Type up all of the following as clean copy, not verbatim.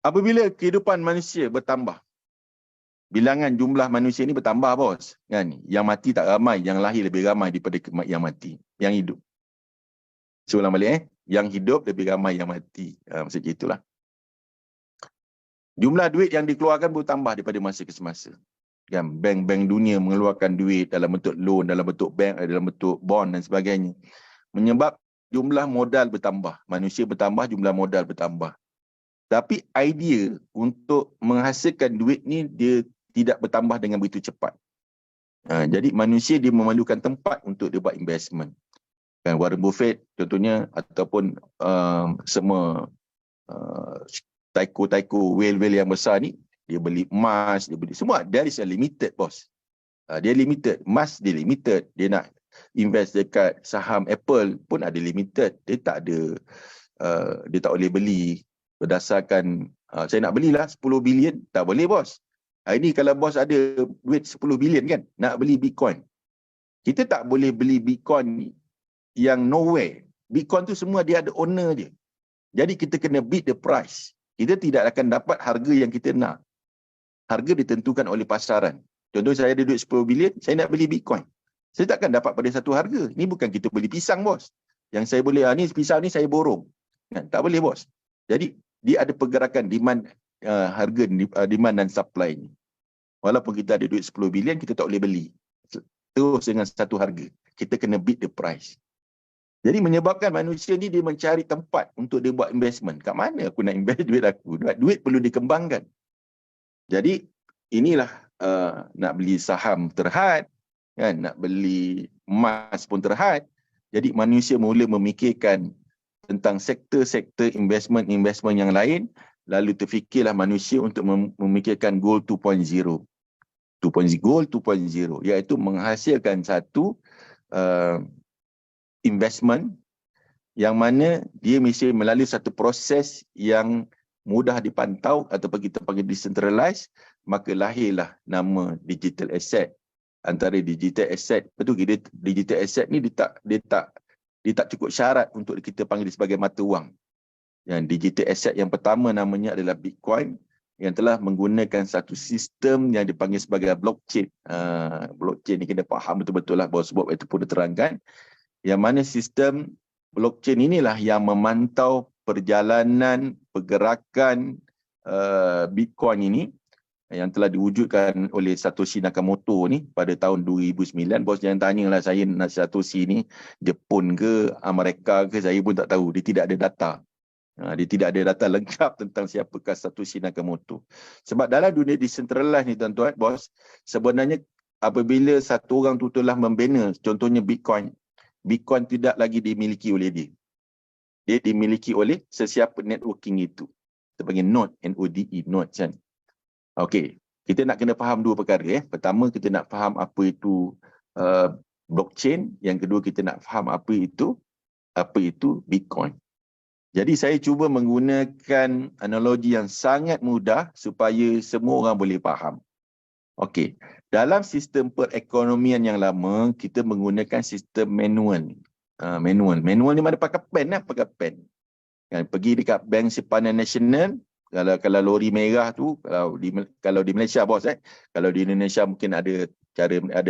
apabila kehidupan manusia bertambah, bilangan jumlah manusia ni bertambah, bos. Kan? Yang mati tak ramai, yang lahir lebih ramai daripada yang mati, yang hidup. Saya ulang balik, Yang hidup lebih ramai yang mati. Maksudnya itulah. Jumlah duit yang dikeluarkan bertambah daripada masa ke semasa. Kan? Bank-bank dunia mengeluarkan duit dalam bentuk loan, dalam bentuk bank, dalam bentuk bond dan sebagainya. Menyebab jumlah modal bertambah. Manusia bertambah, jumlah modal bertambah. Tapi idea untuk menghasilkan duit ni dia tidak bertambah dengan begitu cepat. Jadi manusia dia memerlukan tempat untuk dia buat investment. Kan Warren Buffett contohnya, ataupun semua taiko whale yang besar ni, dia beli emas, dia beli semua. There is a limited, bos. Dia limited. Emas dia limited. Dia nak invest dekat saham Apple pun ada limited. Dia tak ada, dia tak boleh beli berdasarkan saya nak belilah 10 bilion, tak boleh, bos. Ini kalau bos ada duit 10 bilion kan, nak beli Bitcoin. Kita tak boleh beli Bitcoin yang nowhere. Bitcoin tu semua dia ada owner dia. Jadi kita kena beat the price. Kita tidak akan dapat harga yang kita nak. Harga ditentukan oleh pasaran. Contoh saya ada duit 10 bilion, saya nak beli Bitcoin. Saya takkan dapat pada satu harga. Ini bukan kita beli pisang, bos. Yang saya boleh, ni pisang ni saya borong. Kan? Tak boleh, bos. Jadi dia ada pergerakan demand, harga demand dan supply ni. Walaupun kita ada duit 10 bilion, kita tak boleh beli terus dengan satu harga. Kita kena beat the price. Jadi menyebabkan manusia ni dia mencari tempat untuk dia buat investment. Kat mana aku nak invest duit aku? Duit perlu dikembangkan. Jadi inilah nak beli saham terhad, kan? Nak beli emas pun terhad. Jadi manusia mula memikirkan tentang sektor-sektor investment yang lain, lalu terfikirlah manusia untuk memikirkan goal 2.0. Goal 2.0 iaitu menghasilkan satu investment yang mana dia mesti melalui satu proses yang mudah dipantau ataupun kita panggil decentralized, maka lahirlah nama digital asset. Antara digital asset, betul ke? Digital asset ni dia tak cukup syarat untuk kita panggil sebagai mata wang. Yang digital asset yang pertama namanya adalah Bitcoin, yang telah menggunakan satu sistem yang dipanggil sebagai blockchain. Blockchain ni kena faham betul-betul lah, bahawa sebab itu pun diterangkan. Yang mana sistem blockchain inilah yang memantau perjalanan, pergerakan Bitcoin ini, yang telah diwujudkan oleh Satoshi Nakamoto ni pada tahun 2009. Bos jangan tanyalah saya nak Satoshi ni Jepun ke Amerika ke, saya pun tak tahu. Dia tidak ada data. Dia tidak ada data lengkap tentang siapakah Satoshi Nakamoto. Sebab dalam dunia decentralized ni tuan-tuan, bos, sebenarnya apabila satu orang tu telah membina, contohnya Bitcoin tidak lagi dimiliki oleh dia. Dia dimiliki oleh sesiapa networking itu. Kita panggil node, N-O-D-E, node kan. Okey, kita nak kena faham dua perkara. Pertama, kita nak faham apa itu blockchain. Yang kedua, kita nak faham apa itu Bitcoin. Jadi saya cuba menggunakan analogi yang sangat mudah supaya semua orang boleh faham. Okey, dalam sistem perekonomian yang lama, kita menggunakan sistem manual. Manual ni mana pakai pen lah, pakai pen. Kan, pergi dekat bank simpanan nasional. Kalau lori merah tu, kalau di Malaysia, bos, kalau di Indonesia mungkin ada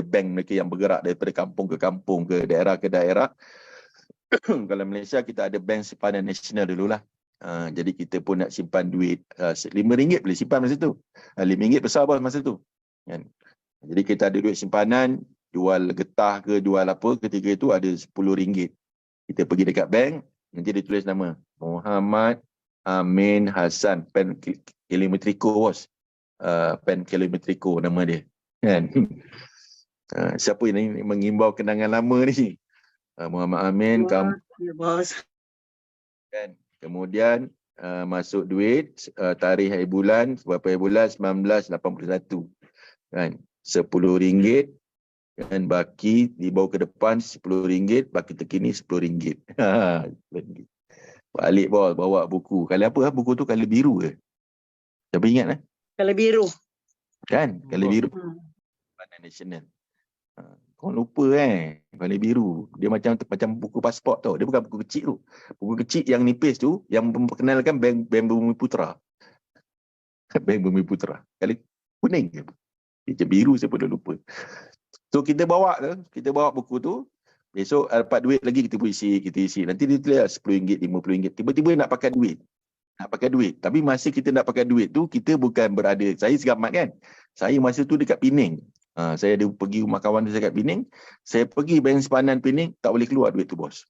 bank mereka yang bergerak daripada kampung ke kampung, ke daerah. Kalau Malaysia kita ada bank simpanan nasional dululah. Jadi kita pun nak simpan duit, RM5 boleh simpan masa tu. RM5 besar, bos, masa tu. Kan? Jadi kita ada duit simpanan, jual getah ke jual apa, ketika itu ada RM10. Kita pergi dekat bank, nanti dia tulis nama Muhammad Amin Hassan, pen kilometriko, bos. Pen kilometriko nama dia. Kan? Siapa yang mengimbau kenangan lama ni? Muhammad Amin, kamu. Ya, bos. Kan? Kemudian masuk duit, tarikh hari bulan, berapa hari bulan? 1981. Kan? RM10. Kan? Baki dibawa ke depan RM10, baki terkini RM10. Balik, bos, bawa buku. Kali apa? Buku tu kali biru ke? Siapa ingat? Kali biru. Kan? Kali biru. National. Kau lupa kali biru. Dia macam buku pasport tau. Dia bukan buku kecil tu. Buku kecil yang nipis tu, yang memperkenalkan Bank Bumi Putra. Bank Bumi Putra. Kali kuning je. Macam biru saya pun dah lupa. So kita bawa buku tu, besok dapat duit lagi kita isi. Nanti dia tulis RM10, RM50. Tiba-tiba nak pakai duit. Tapi masa kita nak pakai duit tu, kita bukan berada, saya selamat kan. Saya masa tu dekat Pening. Saya ada pergi rumah kawan saya kat Pening. Saya pergi bank simpanan Pening, tak boleh keluar duit tu bos.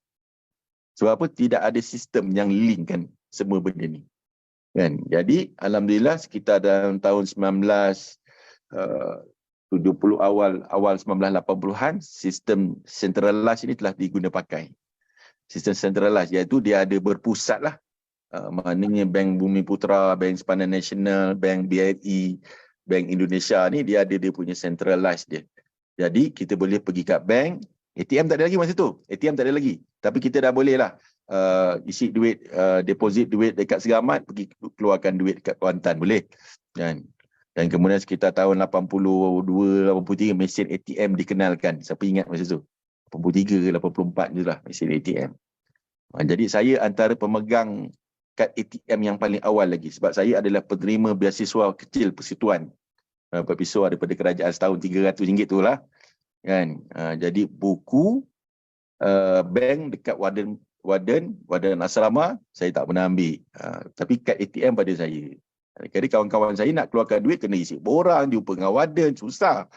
Sebab apa? Tidak ada sistem yang linkkan semua benda ni. Kan? Jadi alhamdulillah sekitar dalam tahun 1970 awal 1980-an, sistem centralized ini telah diguna pakai. Sistem centralized iaitu dia ada berpusat lah. Maknanya Bank Bumi Putra, Bank Simpanan Nasional, Bank BRI, Bank Indonesia ni dia ada dia punya centralized dia. Jadi kita boleh pergi kat bank, ATM tak ada lagi masa tu. ATM tak ada lagi. Tapi kita dah boleh lah isi duit, deposit duit dekat Seramat, pergi keluarkan duit dekat Kuantan, boleh. Dan kemudian sekitar tahun 82, 83 mesin ATM dikenalkan. Siapa ingat masa tu? 83 ke 84 je lah mesin ATM. Jadi saya antara pemegang kad ATM yang paling awal lagi. Sebab saya adalah penerima beasiswa kecil persekutuan. Beasiswa daripada kerajaan setahun RM300 tu lah. Kan? Jadi buku bank dekat Warden Asrama, saya tak pernah ambil. Tapi kad ATM pada saya. Jadi kawan-kawan saya nak keluarkan duit, kena isi borang, jumpa dengan Warden, susah.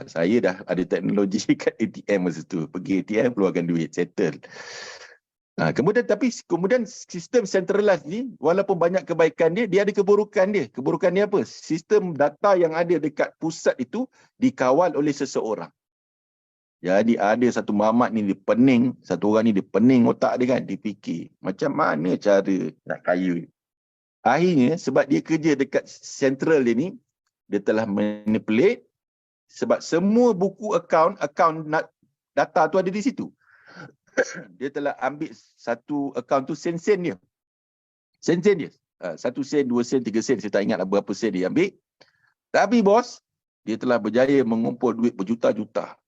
Saya dah ada teknologi kad ATM masa tu. Pergi ATM, keluarkan duit, settle. Kemudian sistem centralized ni, walaupun banyak kebaikan dia, dia ada keburukan dia. Keburukan dia apa? Sistem data yang ada dekat pusat itu dikawal oleh seseorang. Jadi ada satu mamat ni dia pening, satu orang ni dia pening otak dia kan, dia fikir macam mana cara nak kaya. Akhirnya sebab dia kerja dekat central dia ni, dia telah manipulate sebab semua buku akaun data tu ada di situ. Dia telah ambil satu akaun tu sen-sen dia. Sen-sen dia. 1 sen, 2 sen, 3 sen. Saya tak ingat berapa sen dia ambil. Tapi bos, dia telah berjaya mengumpul duit berjuta-juta.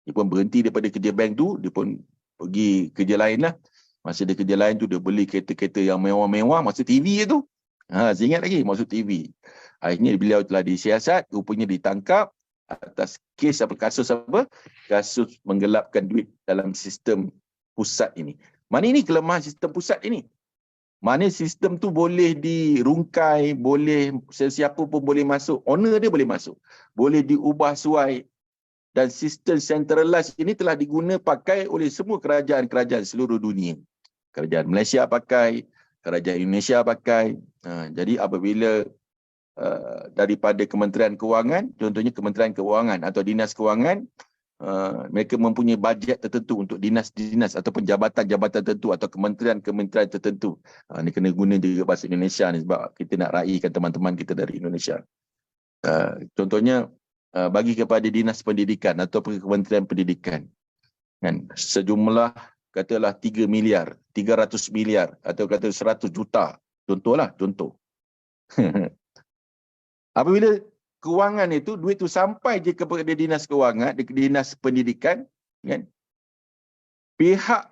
Dia pun berhenti daripada kerja bank tu. Dia pun pergi kerja lain lah. Masa dia kerja lain tu, dia beli kereta-kereta yang mewah-mewah. Masa TV tu. Saya ingat lagi, masuk TV. Akhirnya beliau telah disiasat. Rupanya ditangkap atas kasus menggelapkan duit dalam sistem pusat ini. Mana ini kelemahan sistem pusat ini? Mana sistem tu boleh dirungkai, boleh sesiapa pun boleh masuk, owner dia boleh masuk. Boleh diubah suai, dan sistem centralized ini telah pakai oleh semua kerajaan-kerajaan seluruh dunia. Kerajaan Malaysia pakai, kerajaan Indonesia pakai. Jadi apabila daripada Kementerian Kewangan, contohnya Kementerian Kewangan atau Dinas Kewangan, mereka mempunyai bajet tertentu untuk dinas-dinas ataupun jabatan-jabatan tertentu atau kementerian-kementerian tertentu. Ini kena guna juga bahasa Indonesia ni sebab kita nak raikan teman-teman kita dari Indonesia. Contohnya bagi kepada dinas pendidikan atau kementerian pendidikan, kan, sejumlah katalah 3 miliar, 300 miliar atau kata 100 juta. Contoh. Apabila kewangan itu, duit itu sampai je kepada dinas kewangan, dinas pendidikan, kan? Pihak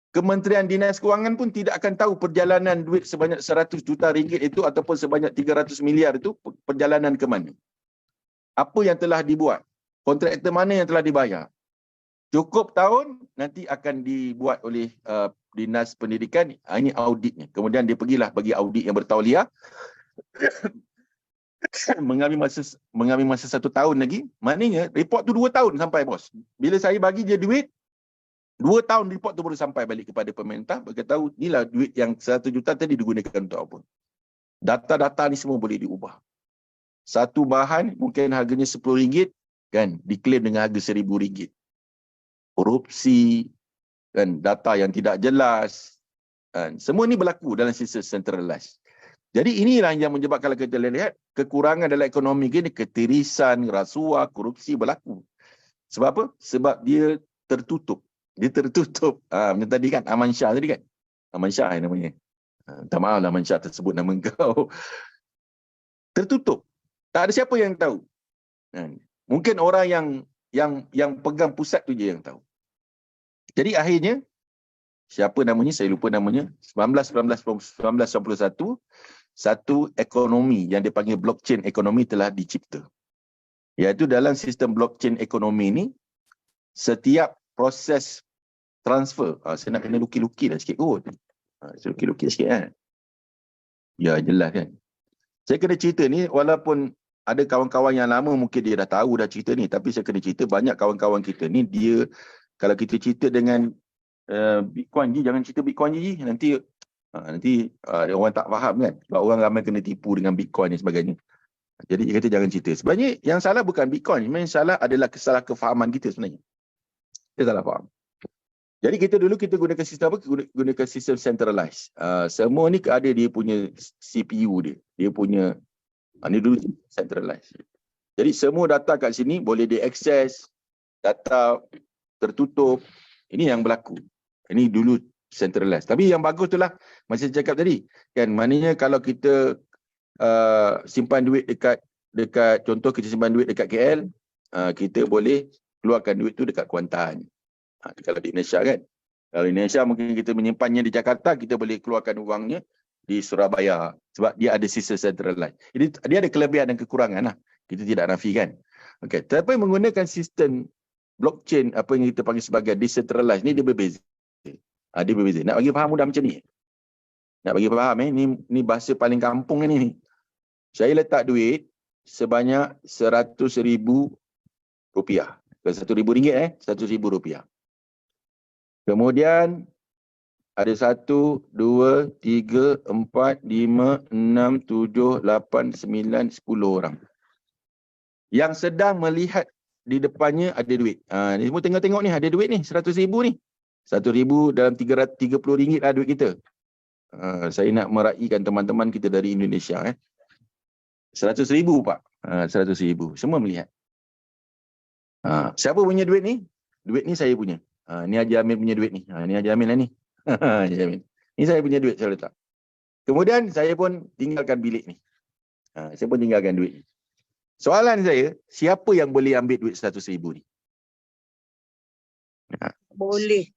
Kementerian Dinas Kewangan pun tidak akan tahu perjalanan duit sebanyak 100 juta ringgit itu ataupun sebanyak 300 miliar itu perjalanan ke mana. Apa yang telah dibuat? Kontraktor mana yang telah dibayar? Cukup tahun, nanti akan dibuat oleh Dinas Pendidikan. Ini auditnya. Kemudian dia pergilah bagi audit yang bertauliah. mengambil masa 1 tahun lagi. Maknanya report tu 2 tahun sampai bos. Bila saya bagi dia duit, 2 tahun report tu baru sampai balik kepada pemerintah. Beritahu inilah duit yang 100 juta tadi digunakan untuk apa. Data-data ni semua boleh diubah. Satu bahan mungkin harganya RM10, kan, diklaim dengan harga RM1,000. Korupsi, kan, data yang tidak jelas, kan, semua ni berlaku dalam sistem centralized. Jadi inilah yang menyebabkan kalau kita lihat kekurangan dalam ekonomi ini, ketirisan, rasuah, korupsi berlaku. Sebab apa? Sebab dia tertutup. Macam tadi kan, Aman Shah tadi kan? Aman Shah namanya. Tak maaf lah Aman Shah tersebut nama kau. Tertutup. Tak ada siapa yang tahu. Mungkin orang yang pegang pusat tu je yang tahu. Jadi akhirnya, siapa namanya? Saya lupa namanya. 1991, satu ekonomi yang dipanggil blockchain ekonomi telah dicipta. Iaitu dalam sistem blockchain ekonomi ni, setiap proses transfer, saya nak kena lukis-lukis dah sikit kot. Saya lukis-lukis sikit kan. Ya, jelas kan. Saya kena cerita ni, walaupun ada kawan-kawan yang lama mungkin dia dah tahu dah cerita ni, tapi saya kena cerita banyak kawan-kawan kita ni, dia kalau kita cerita dengan Bitcoin je, jangan cerita Bitcoin je, nanti orang tak faham kan, sebab orang ramai kena tipu dengan Bitcoin dan sebagainya. Jadi dia kata jangan cerita. Sebenarnya yang salah bukan Bitcoin, yang salah adalah kesalahan kefahaman kita sebenarnya. Kita salah faham. Jadi kita gunakan sistem apa? Gunakan sistem centralized. Semua ni ada dia punya CPU dia. Dia punya ni dulu centralized. Jadi semua data kat sini boleh diakses, data tertutup. Ini yang berlaku. Ini dulu centralized. Tapi yang bagus tu lah, macam saya cakap tadi, kan, maknanya kalau kita simpan duit dekat contoh kita simpan duit dekat KL, kita boleh keluarkan duit tu dekat Kuantan. Kalau di Indonesia kan. Kalau di Indonesia mungkin kita menyimpannya di Jakarta, kita boleh keluarkan wangnya di Surabaya. Sebab dia ada sistem centralized. Jadi dia ada kelebihan dan kekurangan lah. Kita tidak nafikan. Okay. Tapi menggunakan sistem blockchain, apa yang kita panggil sebagai decentralized, ni dia berbeza. Dia berbeza. Nak bagi faham mudah macam ni. Nak bagi faham ni bahasa paling kampung ni. Saya letak duit sebanyak RM100,000. Bukan RM1,000, RM100,000. Kemudian ada 1, 2, 3, 4, 5, 6, 7, 8, 9, 10 orang yang sedang melihat di depannya ada duit. Ni semua tengok-tengok ni, ada duit ni, RM100,000 ni. RM100,000 dalam RM330 lah duit kita. Saya nak meraihkan teman-teman kita dari Indonesia. RM100,000 Pak. RM100,000. Semua melihat. Siapa punya duit ni? Duit ni saya punya. Ni Haji Amil punya duit ni. Ni Haji Amil lah ni. Haji Amil. Ni saya punya duit, saya letak. Kemudian saya pun tinggalkan bilik ni. Saya pun tinggalkan duit ni. Soalan saya, siapa yang boleh ambil duit RM100,000 ni? Boleh.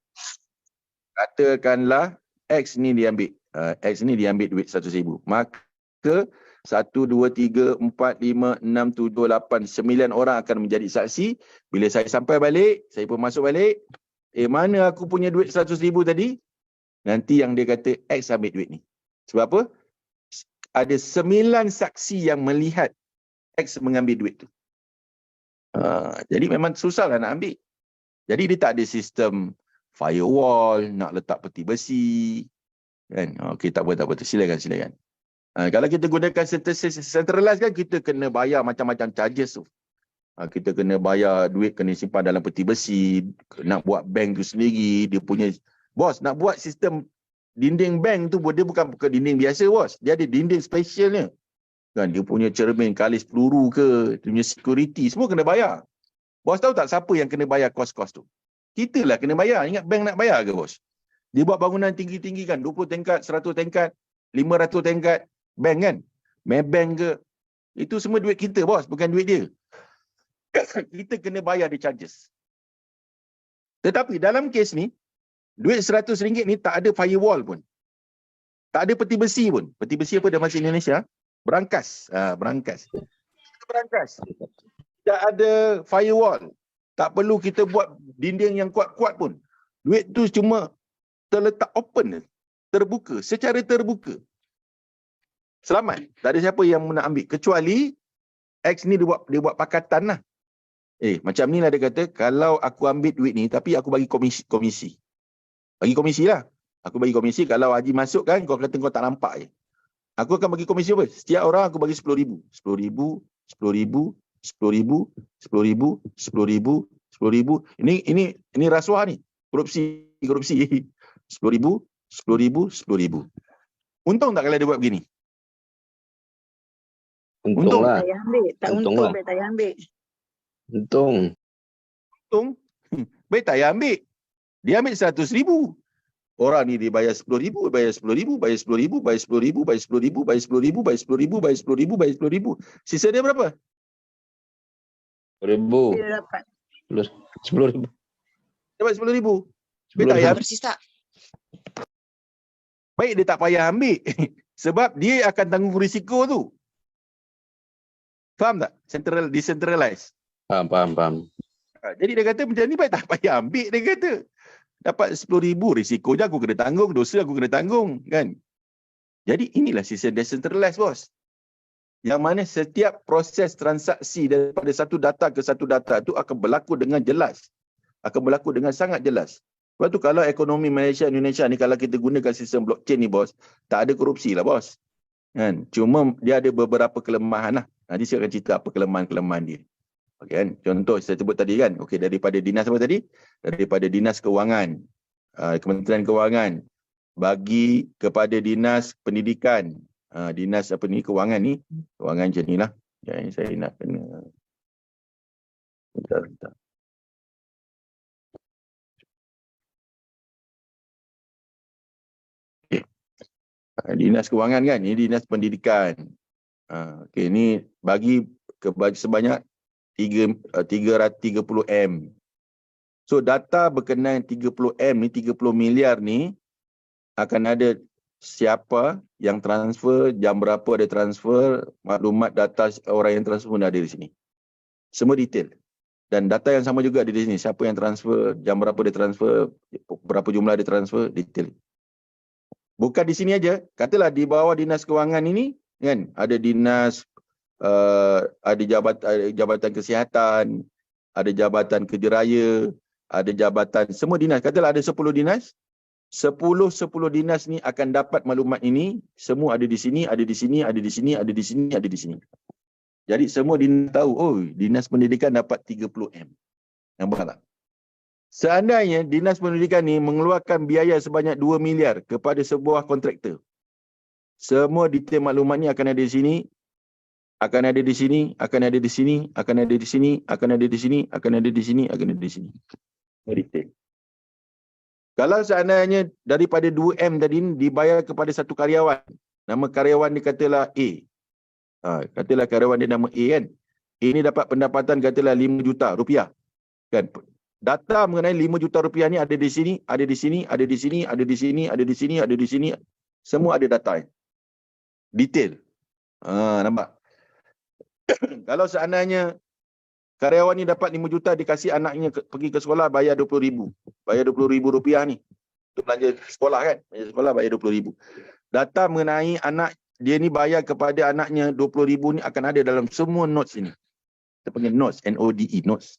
Katakanlah X ni diambil. X ni diambil duit RM100,000. Maka 1, 2, 3, 4, 5, 6, 7, 8, 9 orang akan menjadi saksi. Bila saya sampai balik, saya pun masuk balik. Mana aku punya duit RM100,000 tadi? Nanti yang dia kata X ambil duit ni. Sebab apa? Ada 9 saksi yang melihat X mengambil duit tu. Jadi memang susahlah nak ambil. Jadi dia tak ada sistem firewall, nak letak peti besi. Kan? Okey, tak apa. Silakan. Kalau kita gunakan centralized kan, kita kena bayar macam-macam charges tu. Kita kena bayar duit, kena simpan dalam peti besi, nak buat bank tu sendiri, dia punya bos nak buat sistem dinding bank tu, dia bukan dinding biasa bos, dia ada dinding specialnya. Kan, dia punya cermin kalis peluru ke, dia punya security, semua kena bayar. Bos tahu tak siapa yang kena bayar kos-kos tu? Kita lah kena bayar. Ingat bank nak bayar ke bos? Dia buat bangunan tinggi-tinggi kan, 20 tingkat, 100 tingkat, 500 tingkat, bank kan? Maybank ke? Itu semua duit kita bos, bukan duit dia. Kita kena bayar di charges. Tetapi dalam kes ni, duit RM100 ni tak ada firewall pun. Tak ada peti besi pun. Peti besi apa dalam bahasa Indonesia? Berangkas. Berangkas. Tak ada firewall. Tak perlu kita buat dinding yang kuat-kuat pun. Duit tu cuma terletak open, terbuka, secara terbuka. Selamat. Tak ada siapa yang nak ambil. Kecuali X ni dia buat pakatan lah. Macam ni lah dia kata, kalau aku ambil duit ni, tapi aku bagi komisi. Bagi komisi lah. Aku bagi komisi, kalau Haji masuk kan, kau kata kau tak nampak je. Aku akan bagi komisi apa? Setiap orang aku bagi RM10,000. RM10,000, RM10,000, RM10,000, RM10,000, RM10,000, RM10,000. Ini rasuah ni. Korupsi. RM10,000, RM10,000, RM10,000. Untung tak kalau dia buat begini? Untung lah. Tak payah ambil. Tak untung, tak payah ambil. Untung. Baik tak payah ambil. Dia ambil RM100,000. Orang ni dia bayar RM10,000, bayar RM10,000, bayar RM10,000, bayar RM10,000, bayar RM10,000, bayar RM10,000, bayar RM10,000, bayar RM10,000, bayar RM10,000. Sisa dia berapa? RM10,000. Dia dapat. RM10,000. Dapat RM10,000. Baik tak payah ambil. Bersisa. Baik dia tak payah ambil. Sebab dia akan tanggung risiko tu. Faham tak? Decentralized. Faham. Jadi dia kata macam ni baik tak payah ambil, dia kata. Dapat 10,000, risiko je aku kena tanggung, dosa aku kena tanggung, kan? Jadi inilah sistem decentralized, bos. Yang mana setiap proses transaksi daripada satu data ke satu data itu akan berlaku dengan jelas. Akan berlaku dengan sangat jelas. Sebab tu kalau ekonomi Malaysia, Indonesia ni, kalau kita gunakan sistem blockchain ni, bos, tak ada korupsi lah, bos. Kan? Cuma dia ada beberapa kelemahan lah. Nanti saya akan cerita apa kelemahan-kelemahan dia. Okay, kan? Contoh saya sebut tadi kan, okey, daripada dinas apa tadi? Daripada dinas kewangan, Kementerian Kewangan, bagi kepada dinas pendidikan, dinas apa ni, kewangan ni, kewangan macam ni lah. Yang saya nak kena. Bentar. Okay. Dinas kewangan kan, ini dinas pendidikan. Okey, ni bagi sebanyak 330M. So data berkenaan 30M ni, 30 miliar ni akan ada siapa yang transfer, jam berapa ada transfer, maklumat data orang yang transfer pun ada di sini. Semua detail. Dan data yang sama juga ada di sini. Siapa yang transfer, jam berapa dia transfer, berapa jumlah dia transfer, detail. Bukan di sini aja. Katalah di bawah dinas kewangan ini, kan, ada dinas, ada jabatan kesihatan, ada jabatan kerja raya, ada jabatan, semua dinas. Katalah ada 10 dinas. 10 dinas ni akan dapat maklumat ini, semua ada di sini, ada di sini, ada di sini, ada di sini, ada di sini. Jadi semua dinas tahu, oh, dinas pendidikan dapat 30M. Nampak tak? Seandainya dinas pendidikan ni mengeluarkan biaya sebanyak 2 miliar kepada sebuah kontraktor, semua detail maklumat ni akan ada di sini, akan ada di sini, akan ada di sini, akan ada di sini, akan ada di sini, akan ada di sini, akan ada di sini. Detail. Kalau seandainya daripada 2M tadi dibayar kepada satu karyawan, nama karyawan dia katalah A. Katalah karyawan dia nama A, kan. A ni dapat pendapatan katalah 5 juta rupiah. Kan. Data mengenai 5 juta rupiah ni ada di sini, ada di sini, ada di sini, ada di sini, ada di sini, ada di sini. Semua ada data. Detail. Nampak? Kalau seandainya karyawan ni dapat 5 juta, dikasih anaknya pergi ke sekolah, bayar 20,000. Bayar 20,000 rupiah ni. Untuk belanja sekolah, kan. Belanja sekolah bayar 20,000. Data mengenai anak dia ni bayar kepada anaknya 20,000 ni akan ada dalam semua notes ini. Kita panggil notes, N-O-D-E, notes.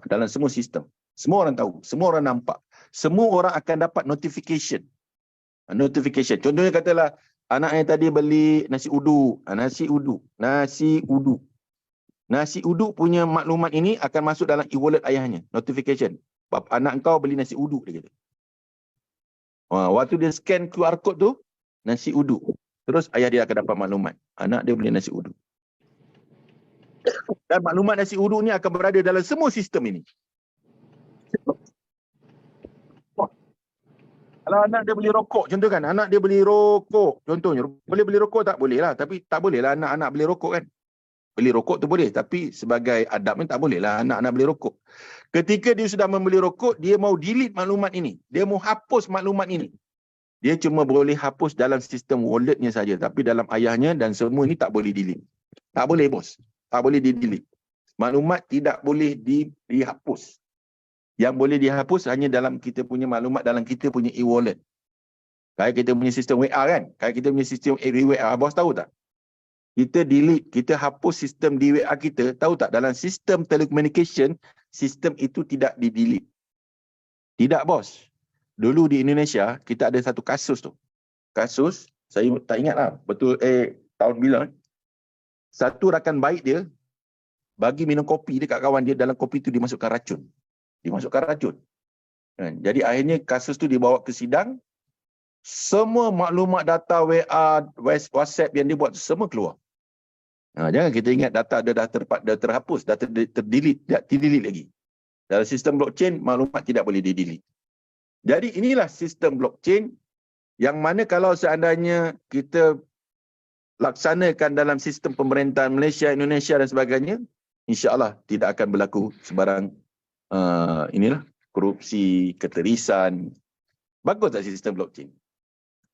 Dalam semua sistem. Semua orang tahu. Semua orang nampak. Semua orang akan dapat notification. Notification. Contohnya katalah, anaknya tadi beli nasi uduk. Nasi uduk punya maklumat ini akan masuk dalam e-wallet ayahnya. Notification. Anak kau beli nasi uduk, dia kata. Waktu dia scan QR code tu, nasi uduk. Terus ayah dia akan dapat maklumat. Anak dia beli nasi uduk. Dan maklumat nasi uduk ni akan berada dalam semua sistem ini. Kalau anak dia beli rokok, contoh kan. Anak dia beli rokok, contohnya. Boleh beli rokok tak? Boleh lah. Tapi tak boleh lah anak-anak beli rokok, kan. Beli rokok tu boleh. Tapi sebagai adab ni tak boleh lah anak-anak beli rokok. Ketika dia sudah membeli rokok, dia mau delete maklumat ini. Dia mau hapus maklumat ini. Dia cuma boleh hapus dalam sistem walletnya saja. Tapi dalam ayahnya dan semua ini tak boleh delete. Tak boleh, bos. Tak boleh di-delete. Maklumat tidak boleh dihapus. Yang boleh dihapus hanya dalam kita punya maklumat, dalam kita punya e-wallet. Kayak kita punya sistem WA, kan. Kayak kita punya sistem WA. Bos tahu tak? Kita delete, kita hapus sistem di WA kita. Tahu tak? Dalam sistem telecommunication, sistem itu tidak di-delete. Tidak, bos. Dulu di Indonesia, kita ada satu kasus tu. Kasus, saya tak ingat lah. Betul, tahun bila. Satu rakan baik dia, bagi minum kopi dekat kawan dia, dalam kopi tu dimasukkan racun. Jadi akhirnya kasus tu dibawa ke sidang. Semua maklumat data WA, WhatsApp yang dia buat, semua keluar. Jangan kita ingat data dah terhapus, data terdelete, tidak delete lagi. Dalam sistem blockchain, maklumat tidak boleh di-delete. Jadi inilah sistem blockchain yang mana kalau seandainya kita laksanakan dalam sistem pemerintahan Malaysia, Indonesia dan sebagainya, insya-Allah tidak akan berlaku sebarang korupsi, keterisan. Bagus tak sistem blockchain?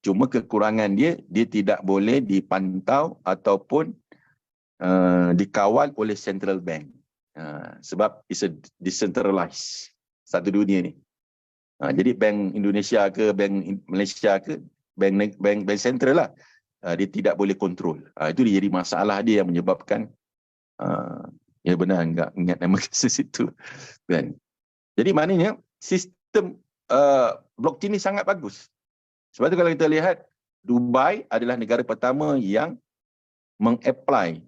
Cuma kekurangan dia tidak boleh dipantau ataupun dikawal oleh central bank. Sebab it's a decentralized satu dunia ni. Jadi bank Indonesia ke bank Malaysia ke bank sentral lah, dia tidak boleh kontrol. Itu dia jadi masalah dia yang menyebabkan ya benar enggak ingat nama kasus itu kan. Jadi maknanya sistem blockchain ni sangat bagus. Sebab tu kalau kita lihat, Dubai adalah negara pertama yang mengapply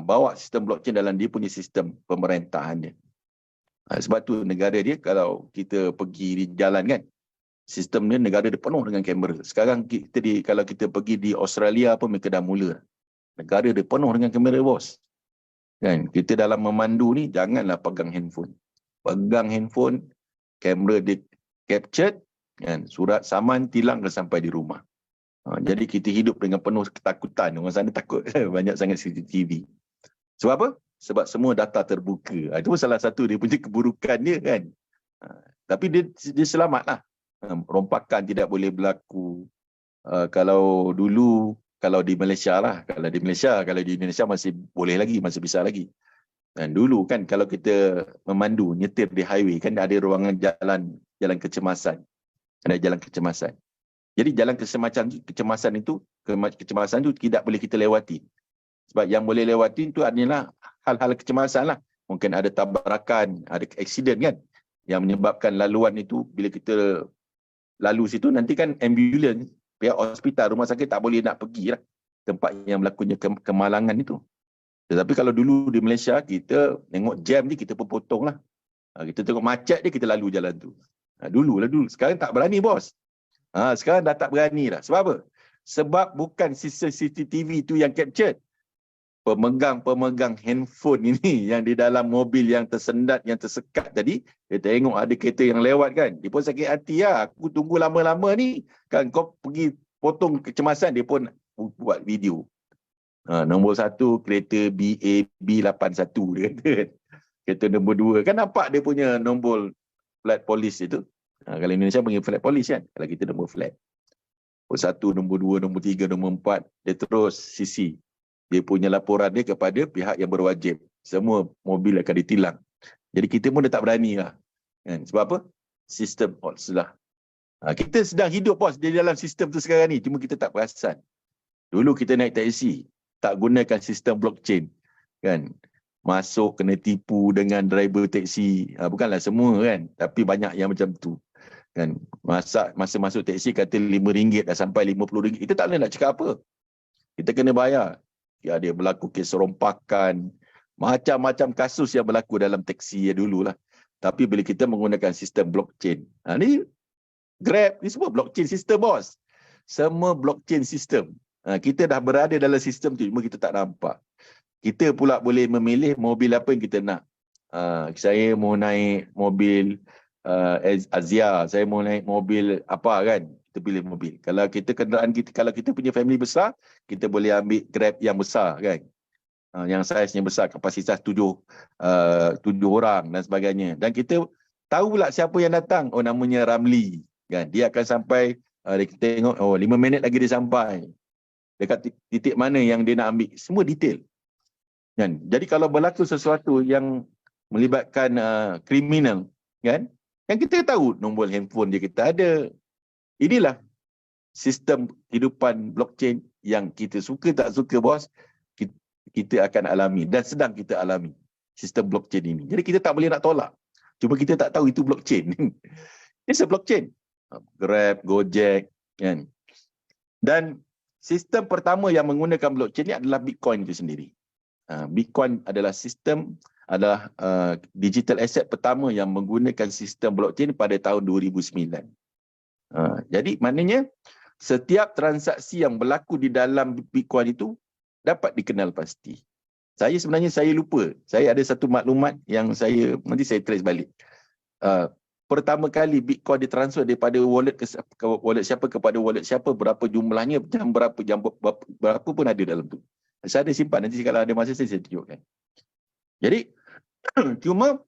bawa sistem blockchain dalam dia punya sistem pemerintahan dia. Sebab tu negara dia, kalau kita pergi di jalan kan, sistem dia, negara dia penuh dengan kamera. Sekarang kalau kita pergi di Australia pun mereka dah mula. Negara dia penuh dengan kamera, bos. Kan, kita dalam memandu ni janganlah pegang handphone. Pegang handphone, kamera dia captured, kan, surat saman tilang dah sampai di rumah. Jadi kita hidup dengan penuh ketakutan. Orang sana takut banyak sangat CCTV. Sebab apa? Sebab semua data terbuka. Itu pun salah satu dia punya keburukan dia kan. Tapi dia selamatlah. Rompakan tidak boleh berlaku. Kalau dulu, kalau di Malaysia lah. Kalau di Indonesia masih boleh lagi, masih bisa lagi. Dan dulu kan kalau kita memandu, nyetir di highway kan ada ruangan jalan kecemasan. Ada jalan kecemasan. Jadi jalan kecemasan itu tidak boleh kita lewati. Sebab yang boleh lewati itu adalah hal-hal kecemasan lah. Mungkin ada tabrakan, ada aksiden kan, yang menyebabkan laluan itu, bila kita lalu situ, nanti kan ambulans, pihak hospital, rumah sakit tak boleh nak pergi lah tempat yang berlakunya kemalangan itu. Tetapi kalau dulu di Malaysia, kita tengok jam ni, kita pun potong lah. Kita tengok macet dia, kita lalu jalan tu. Dulu. Sekarang tak berani, bos. Sekarang dah tak berani dah. Sebab apa? Sebab bukan sistem CCTV itu yang captured. Pemegang handphone ini yang di dalam mobil yang tersendat, yang tersekat tadi, dia tengok ada kereta yang lewat kan. Dia pun sakit hati lah. Aku tunggu lama-lama ni. Kan kau pergi potong kecemasan, dia pun buat video. Nombor 1, kereta BAB81 dia kata. Kereta nombor 2. Kan nampak dia punya nombor flat polis itu. Kalau Indonesia panggil flat polis kan. Kalau kita nombor flat. Nombor 1, nombor 2, nombor 3, nombor 4. Dia terus CC. Dia punya laporan dia kepada pihak yang berwajib. Semua mobil akan ditilang. Jadi kita pun dah tak berani lah. Kan? Sebab apa? Sistem sudah. Kita sedang hidup, bos, di dalam sistem tu sekarang ni. Cuma kita tak perasan. Dulu kita naik taksi. Tak gunakan sistem blockchain. Kan? Masuk kena tipu dengan driver taksi. Bukanlah semua kan. Tapi banyak yang macam tu. Kan? Masa masuk taksi kata RM5 dah sampai RM50. Kita tak boleh nak cakap apa. Kita kena bayar. Ya, dia berlaku kes rompakan. Macam-macam kasus yang berlaku dalam taksi ya dululah. Tapi bila kita menggunakan sistem blockchain. Ni Grab, ni semua blockchain sistem, bos. Semua blockchain sistem. Kita dah berada dalam sistem tu. Cuma kita tak nampak. Kita pula boleh memilih mobil apa yang kita nak. Saya mau naik mobil Azia, saya mau naik mobil apa kan, kita pilih mobil. Kalau kita kenderaan kita, kalau kita punya family besar, kita boleh ambil Grab yang besar kan, yang saiznya besar, kapasitas 7 orang dan sebagainya. Dan kita tahu pula siapa yang datang. Oh, namanya Ramli kan, dia akan sampai, kita tengok 5 minit lagi dia sampai dekat titik mana yang dia nak ambil, semua detail kan. Jadi kalau berlaku sesuatu yang melibatkan kriminal kan, yang kita tahu nombor handphone dia kita ada. Inilah sistem kehidupan blockchain yang kita suka tak suka, bos, kita akan alami dan sedang kita alami sistem blockchain ini. Jadi kita tak boleh nak tolak. Cuma kita tak tahu itu blockchain. It's a blockchain. Grab, Gojek kan. Dan sistem pertama yang menggunakan blockchain ini adalah Bitcoin itu sendiri. Bitcoin adalah digital asset pertama yang menggunakan sistem blockchain pada tahun 2009. Jadi maknanya setiap transaksi yang berlaku di dalam Bitcoin itu dapat dikenal pasti. Sebenarnya saya lupa. Saya ada satu maklumat yang nanti saya trace balik. Pertama kali Bitcoin ditransfer daripada wallet ke wallet siapa kepada wallet siapa, berapa jumlahnya, jam berapa pun ada dalam tu. Saya ada simpan, nanti kalau ada masa saya tunjukkan. Jadi cuma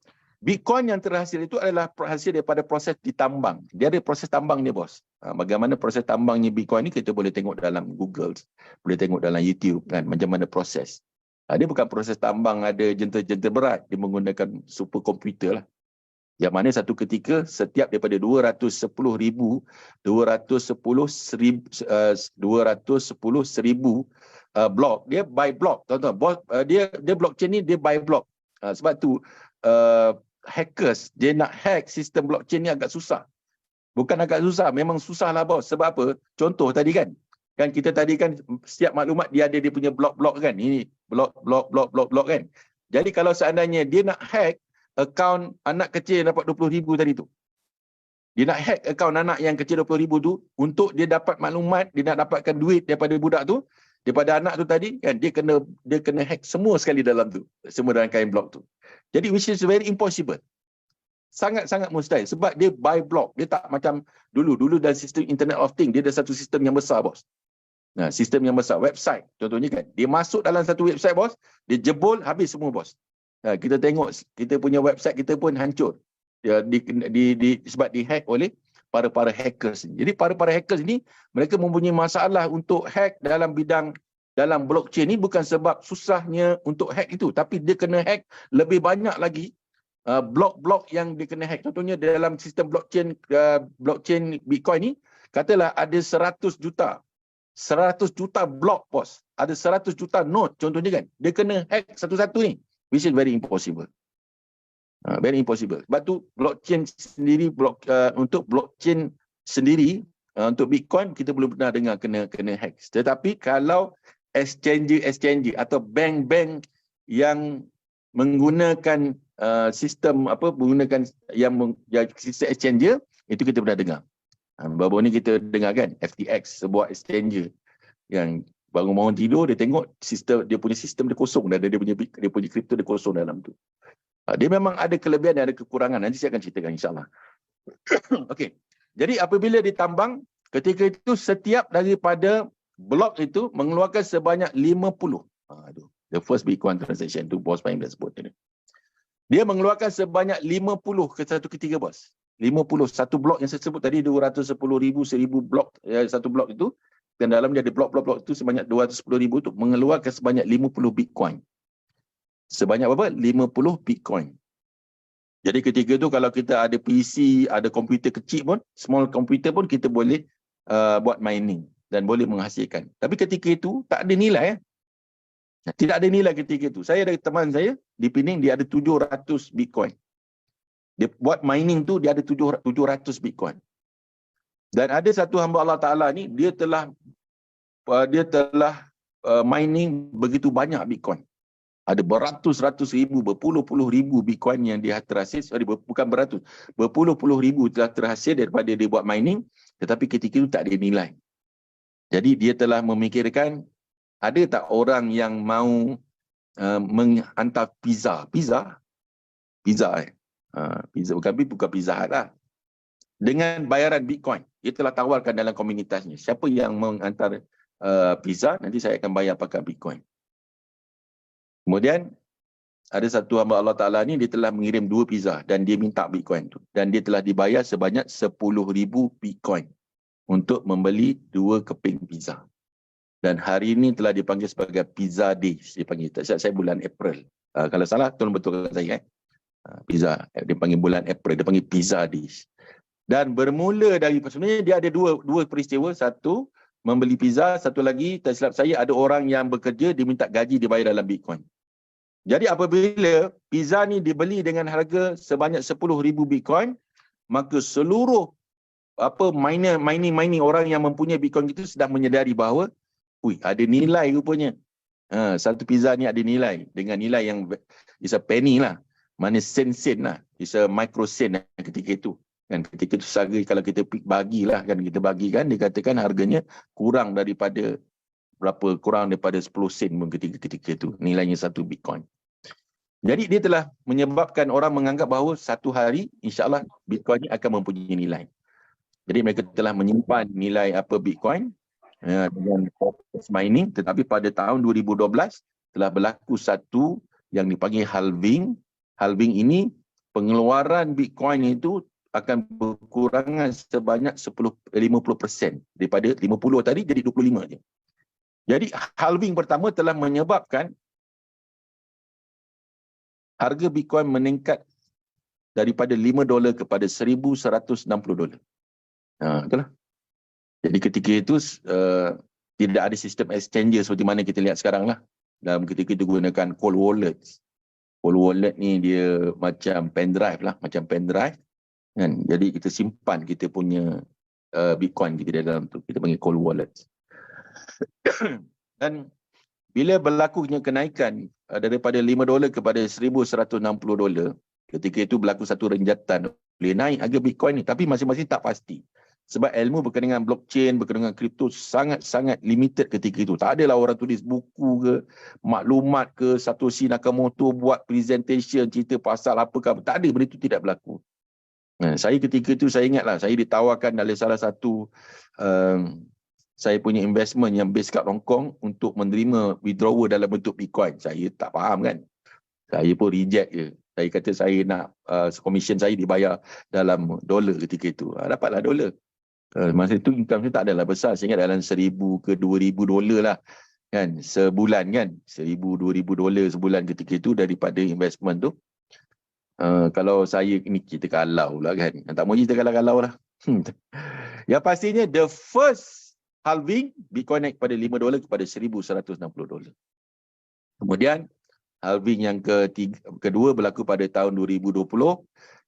Bitcoin yang terhasil itu adalah hasil daripada proses ditambang. Dia ada proses tambang dia, bos. Bagaimana proses tambangnya Bitcoin ni kita boleh tengok dalam Google, boleh tengok dalam YouTube kan, macam mana proses. Dia bukan proses tambang ada jentera-jentera berat, dia menggunakan superkomputer lah. Yang mana satu ketika setiap daripada 210,000 blok, dia by block. Tuan-tuan, dia blockchain ni dia by block. Sebab tu hackers dia nak hack sistem blockchain ni agak susah. Bukan agak susah, memang susah lah, bos. Sebab apa? Contoh tadi kan kita tadi kan setiap maklumat dia ada dia punya blok-blok kan. Ini blok kan. Jadi kalau seandainya dia nak hack akaun anak kecil yang dapat 20,000 tadi tu. Dia nak hack akaun anak yang kecil 20,000 tu untuk dia dapat maklumat, dia nak dapatkan duit daripada budak tu, daripada anak tu tadi kan, dia kena hack semua sekali dalam tu. Semua dalam kain blok tu. Jadi which is very impossible. Sangat-sangat mustahil sebab dia by block. Dia tak macam dulu dalam sistem Internet of Things, dia ada satu sistem yang besar, bos. Nah, sistem yang besar, website contohnya kan. Dia masuk dalam satu website, bos, dia jebol habis semua, bos. Kita tengok kita punya website kita pun hancur. Sebab dihack oleh para hackers. Jadi para hackers ni mereka mempunyai masalah untuk hack dalam blockchain ni bukan sebab susahnya untuk hack itu, tapi dia kena hack lebih banyak lagi blok-blok yang dia kena hack. Contohnya dalam sistem blockchain Bitcoin ni, katalah ada 100 juta blok, bos. Ada 100 juta node contohnya kan. Dia kena hack satu-satu ni, which is very impossible. Very impossible. Sebab tu blockchain sendiri, untuk blockchain sendiri, untuk Bitcoin kita belum pernah dengar kena hack. Tetapi kalau exchange atau bank-bank yang menggunakan sistem sistem exchanger, itu kita pernah dengar. Baru ni kita dengar kan FTX, sebuah exchanger yang bangun tidur dia tengok dia punya sistem dia kosong, dan dia punya kripto dia kosong dalam tu. Dia memang ada kelebihan dan ada kekurangan. Nanti saya akan ceritakan, insyaAllah. Okey. Jadi apabila ditambang, ketika itu setiap daripada blok itu mengeluarkan sebanyak 50. The first Bitcoin transaction tu, bos Fahim dah sebut ni. Dia mengeluarkan sebanyak 50 ke satu ketika, bos. 50. Satu blok yang saya sebut tadi 210,000, 1,000 blok, satu blok itu, dan dalam dia ada blok-blok itu sebanyak 210,000 tu mengeluarkan sebanyak 50 Bitcoin. Sebanyak berapa? 50 Bitcoin. Jadi ketika tu kalau kita ada PC, ada komputer kecil pun, small komputer pun, kita boleh buat mining dan boleh menghasilkan. Tapi ketika itu tak ada nilai. Tidak ada nilai ketika itu. Saya ada teman saya di Pening, dia ada 700 Bitcoin. Dia buat mining tu, dia ada 700 Bitcoin. Dan ada satu hamba Allah Ta'ala ni, dia telah mining begitu banyak Bitcoin. Ada beratus-ratus ribu, berpuluh-puluh ribu Bitcoin yang dia terhasil. Bukan beratus, berpuluh-puluh ribu telah terhasil daripada dia buat mining. Tetapi ketika itu tak ada nilai. Jadi dia telah memikirkan, ada tak orang yang mau menghantar pizza bukan Pizza Hut lah, dengan bayaran Bitcoin. Dia telah tawarkan dalam komunitasnya, siapa yang menghantar pizza, nanti saya akan bayar pakai Bitcoin. Kemudian ada satu hamba Allah Ta'ala ni, dia telah mengirim 2 pizza dan dia minta Bitcoin tu, dan dia telah dibayar sebanyak 10,000 Bitcoin untuk membeli 2 keping pizza. Dan hari ini telah dipanggil sebagai Pizza Days. Dipanggil, tak silap saya bulan April. Kalau salah, tolong betulkan saya. Pizza, dia panggil bulan April, dia panggil Pizza Days. Dan bermula dari, sebenarnya dia ada dua peristiwa. Satu, membeli pizza. Satu lagi, tak silap saya, ada orang yang bekerja, diminta gaji dibayar dalam Bitcoin. Jadi apabila pizza ni dibeli dengan harga sebanyak 10,000 Bitcoin, maka seluruh mining orang yang mempunyai Bitcoin itu sedang menyedari bahawa ada nilai rupanya. Satu pizza ni ada nilai, dengan nilai yang is a penny lah. Mana sen lah. Is a micro sen lah ketika itu. Kan ketika itu kalau kita bagilah kan, kita bagikan, dikatakan harganya kurang daripada 10 sen pun ketika itu nilainya satu Bitcoin. Jadi dia telah menyebabkan orang menganggap bahawa satu hari insya-Allah Bitcoin ni akan mempunyai nilai. Jadi mereka telah menyimpan nilai Bitcoin dengan proses mining, tetapi pada tahun 2012 telah berlaku satu yang dipanggil halving. Halving ini pengeluaran Bitcoin itu akan berkurangan sebanyak 50% daripada 50 tadi jadi 25 je. Jadi halving pertama telah menyebabkan harga Bitcoin meningkat daripada $5 kepada $1,160. Itulah. Jadi ketika itu tidak ada sistem exchanger seperti mana kita lihat sekarang lah. Dalam ketika itu gunakan cold wallet. Cold wallet ni dia macam pendrive lah, macam pendrive. Kan? Jadi kita simpan kita punya Bitcoin kita di dalam tu. Kita panggil cold wallet. Dan bila berlakunya kenaikan daripada $5 kepada $1,160, ketika itu berlaku satu renjatan, boleh naik harga Bitcoin ni. Tapi masing-masing tak pasti. Sebab ilmu berkaitan dengan blockchain, berkaitan dengan kripto sangat-sangat limited ketika itu. Tak adalah orang tulis buku ke, maklumat ke, Satoshi Nakamoto buat presentation, cerita pasal apakah. Tak ada, benda itu tidak berlaku. Saya ketika itu, saya ingatlah, saya ditawarkan oleh salah satu saya punya investment yang base kat Hong Kong untuk menerima withdrawal dalam bentuk Bitcoin. Saya tak faham kan. Saya pun reject je. Saya kata saya nak commission saya dibayar dalam dolar ketika itu. Dapatlah dolar. Masa itu income saya tak adalah besar. Saya ingat dalam $1,000 ke $2,000 lah. Kan? Sebulan kan. $1,000-2,000 sebulan ketika itu daripada investment tu. Kalau saya ni kita kalau lah kan. Tak mau kita kalau lah. Yang pastinya the first halving Bitcoin naik pada $5 kepada $1,160. Kemudian halving yang kedua berlaku pada tahun 2020,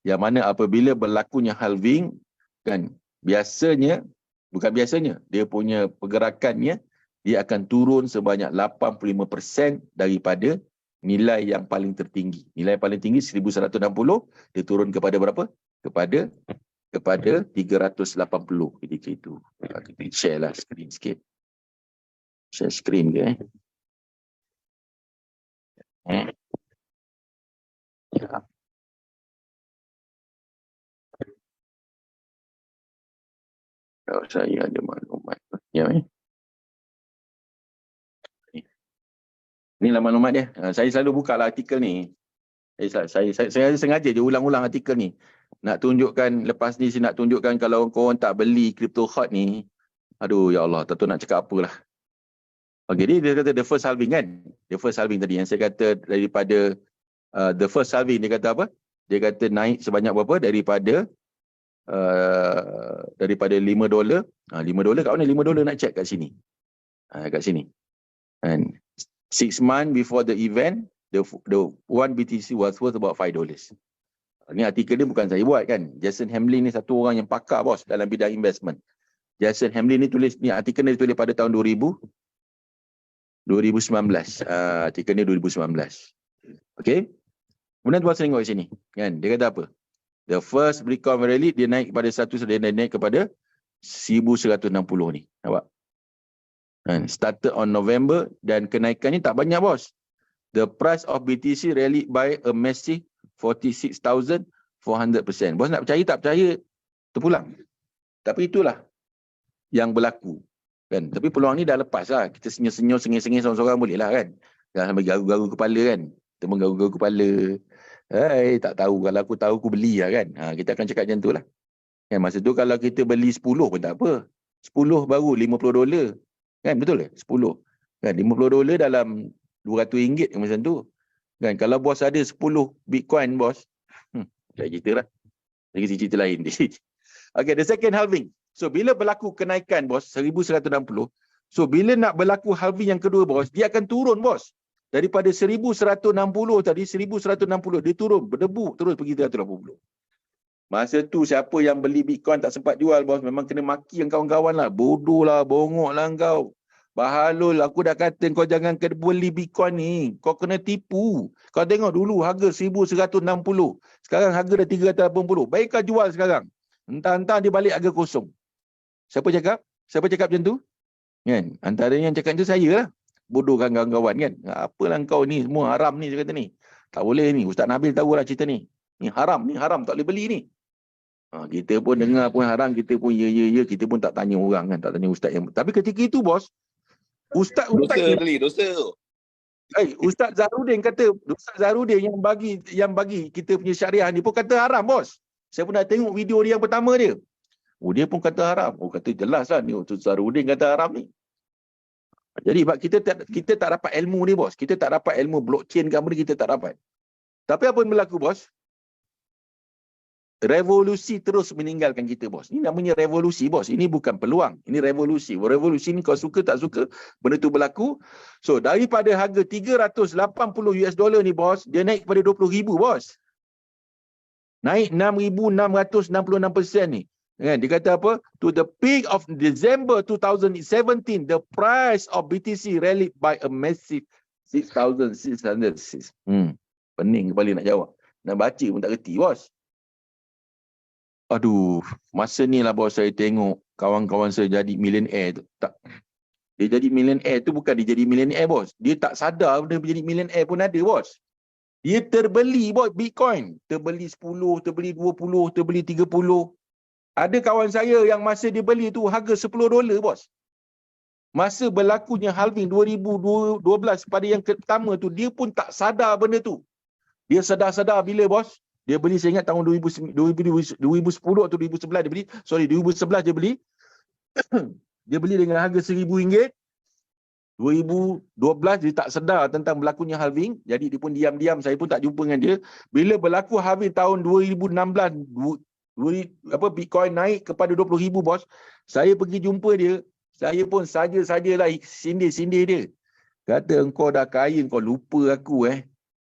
yang mana apabila berlakunya halving kan, biasanya bukan biasanya, dia punya pergerakannya dia akan turun sebanyak 85% daripada nilai yang paling tertinggi. Nilai paling tinggi 1,160, dia turun kepada berapa? Kepada 380 ketika itu. Kita share lah screen sikit. Share screen ke Ya. Kalau saya ada maklumat. Ya, Inilah maklumat dia. Saya selalu buka lah artikel ni. Saya sengaja je ulang-ulang artikel ni. Nak tunjukkan, lepas ni saya nak tunjukkan kalau korang tak beli crypto hot ni. Aduh, ya Allah, tak tahu nak cakap apalah. Okey, dia kata the first halving kan. The first halving tadi yang saya kata daripada the first halving, dia kata apa? Dia kata naik sebanyak berapa? Daripada $5. $5 kat mana? $5 nak check kat sini. Kat sini. And 6 months before the event, the one BTC was worth about $5. Ni artikel ni bukan saya buat kan. Jason Hamlin ni satu orang yang pakar bos dalam bidang investment. Jason Hamlin ni tulis, ni artikel ni ditulis pada tahun 2019. Artikel ni 2019. Okay. Kemudian tuan tengok di sini. Kan? Dia kata apa? The first Bitcoin rally, dia naik kepada dia naik kepada 1,160 ni. Nampak? Started on November dan kenaikan ni tak banyak bos. The price of BTC rallied by a massive 46,400%. Bos nak percaya tak percaya terpulang. Tapi itulah yang berlaku. Kan? Tapi peluang ni dah lepas lah. Kita senyum-senyum, sengih-sengih seorang-seorang boleh lah kan. Jangan sampai garu-garu kepala kan. Kita menggaru-garu kepala. Tak tahu. Kalau aku tahu aku beli lah kan. Kita akan cakap macam tu lah. Kan? Masa tu kalau kita beli 10 pun tak apa. 10 baru $50. Kan betul ke? 10. Kan $50 dalam RM200 macam tu. Kan kalau bos ada 10 Bitcoin bos. Saya cerita lah. Lagi cerita lain. Okay, the second halving. So bila berlaku kenaikan bos 1,160. So bila nak berlaku halving yang kedua bos, dia akan turun bos. Daripada 1,160 tadi, 1,160 dia turun berdebu terus pergi 380. Masa tu siapa yang beli Bitcoin tak sempat jual bos, memang kena maki yang kawan-kawan lah. Bodoh lah, bongok lah kau. Bahalul, aku dah kata kau jangan beli Bitcoin ni. Kau kena tipu. Kau tengok dulu harga 1,160. Sekarang harga dah 380. Baik kau jual sekarang. Entah-entah dia balik harga kosong. Siapa cakap? Siapa cakap macam tu? Kan? Antaranya yang cakap itu saya lah. Bodoh kan kawan-kawan kan. Apalah kau ni, semua haram ni saya kata ni. Tak boleh ni. Ustaz Nabil tahu lah cerita ni. Ni haram, tak boleh beli ni. Kita pun dengar pun haram, kita pun ya, kita pun tak tanya orang kan, tak tanya ustaz yang. Tapi ketika itu bos, ustaz dosa. Ustaz Zahrudin kata, Ustaz Zahrudin yang bagi kita punya syariah ni pun kata haram, bos. Saya pun nak tengok video dia yang pertama dia. Oh, dia pun kata haram. Oh, kata jelas lah ni Ustaz Zahrudin kata haram ni. Jadi kita tak dapat ilmu ni, bos. Kita tak dapat ilmu blockchain ke apa ni, kita tak dapat. Tapi apa yang berlaku, bos? Revolusi terus meninggalkan kita, bos. Ini namanya revolusi, bos. Ini bukan peluang. Ini revolusi. Revolusi ni kau suka tak suka, benda tu berlaku. So, daripada harga $380 ni, bos, dia naik kepada 20,000, bos. Naik 6,666% ni. Kan? Dia kata apa? To the peak of December 2017, the price of BTC rallied by a massive 6,606. Pening kepala nak jawab. Nak baca pun tak reti, bos. Aduh, masa ni lah, bos, saya tengok kawan-kawan saya jadi millionaire tu. Tak. Dia jadi millionaire tu bukan dia jadi millionaire, bos. Dia tak sadar dia jadi millionaire pun ada, bos. Dia terbeli, bos, Bitcoin. Terbeli 10, terbeli 20, terbeli 30. Ada kawan saya yang masa dia beli tu harga $10, bos. Masa berlakunya halving 2012 pada yang pertama tu, dia pun tak sadar benda tu. Dia sedar-sedar bila, bos? Dia beli, saya ingat tahun 2010 atau 2011 dia beli. 2011 dia beli. Dia beli dengan harga RM1,000. 2012 dia tak sedar tentang berlakunya halving. Jadi dia pun diam-diam, saya pun tak jumpa dengan dia. Bila berlaku halving tahun 2016, Bitcoin naik kepada 20,000, bos. Saya pergi jumpa dia. Saya pun sajalah sindir-sindir dia. Kata, engkau dah kaya, kau lupa aku,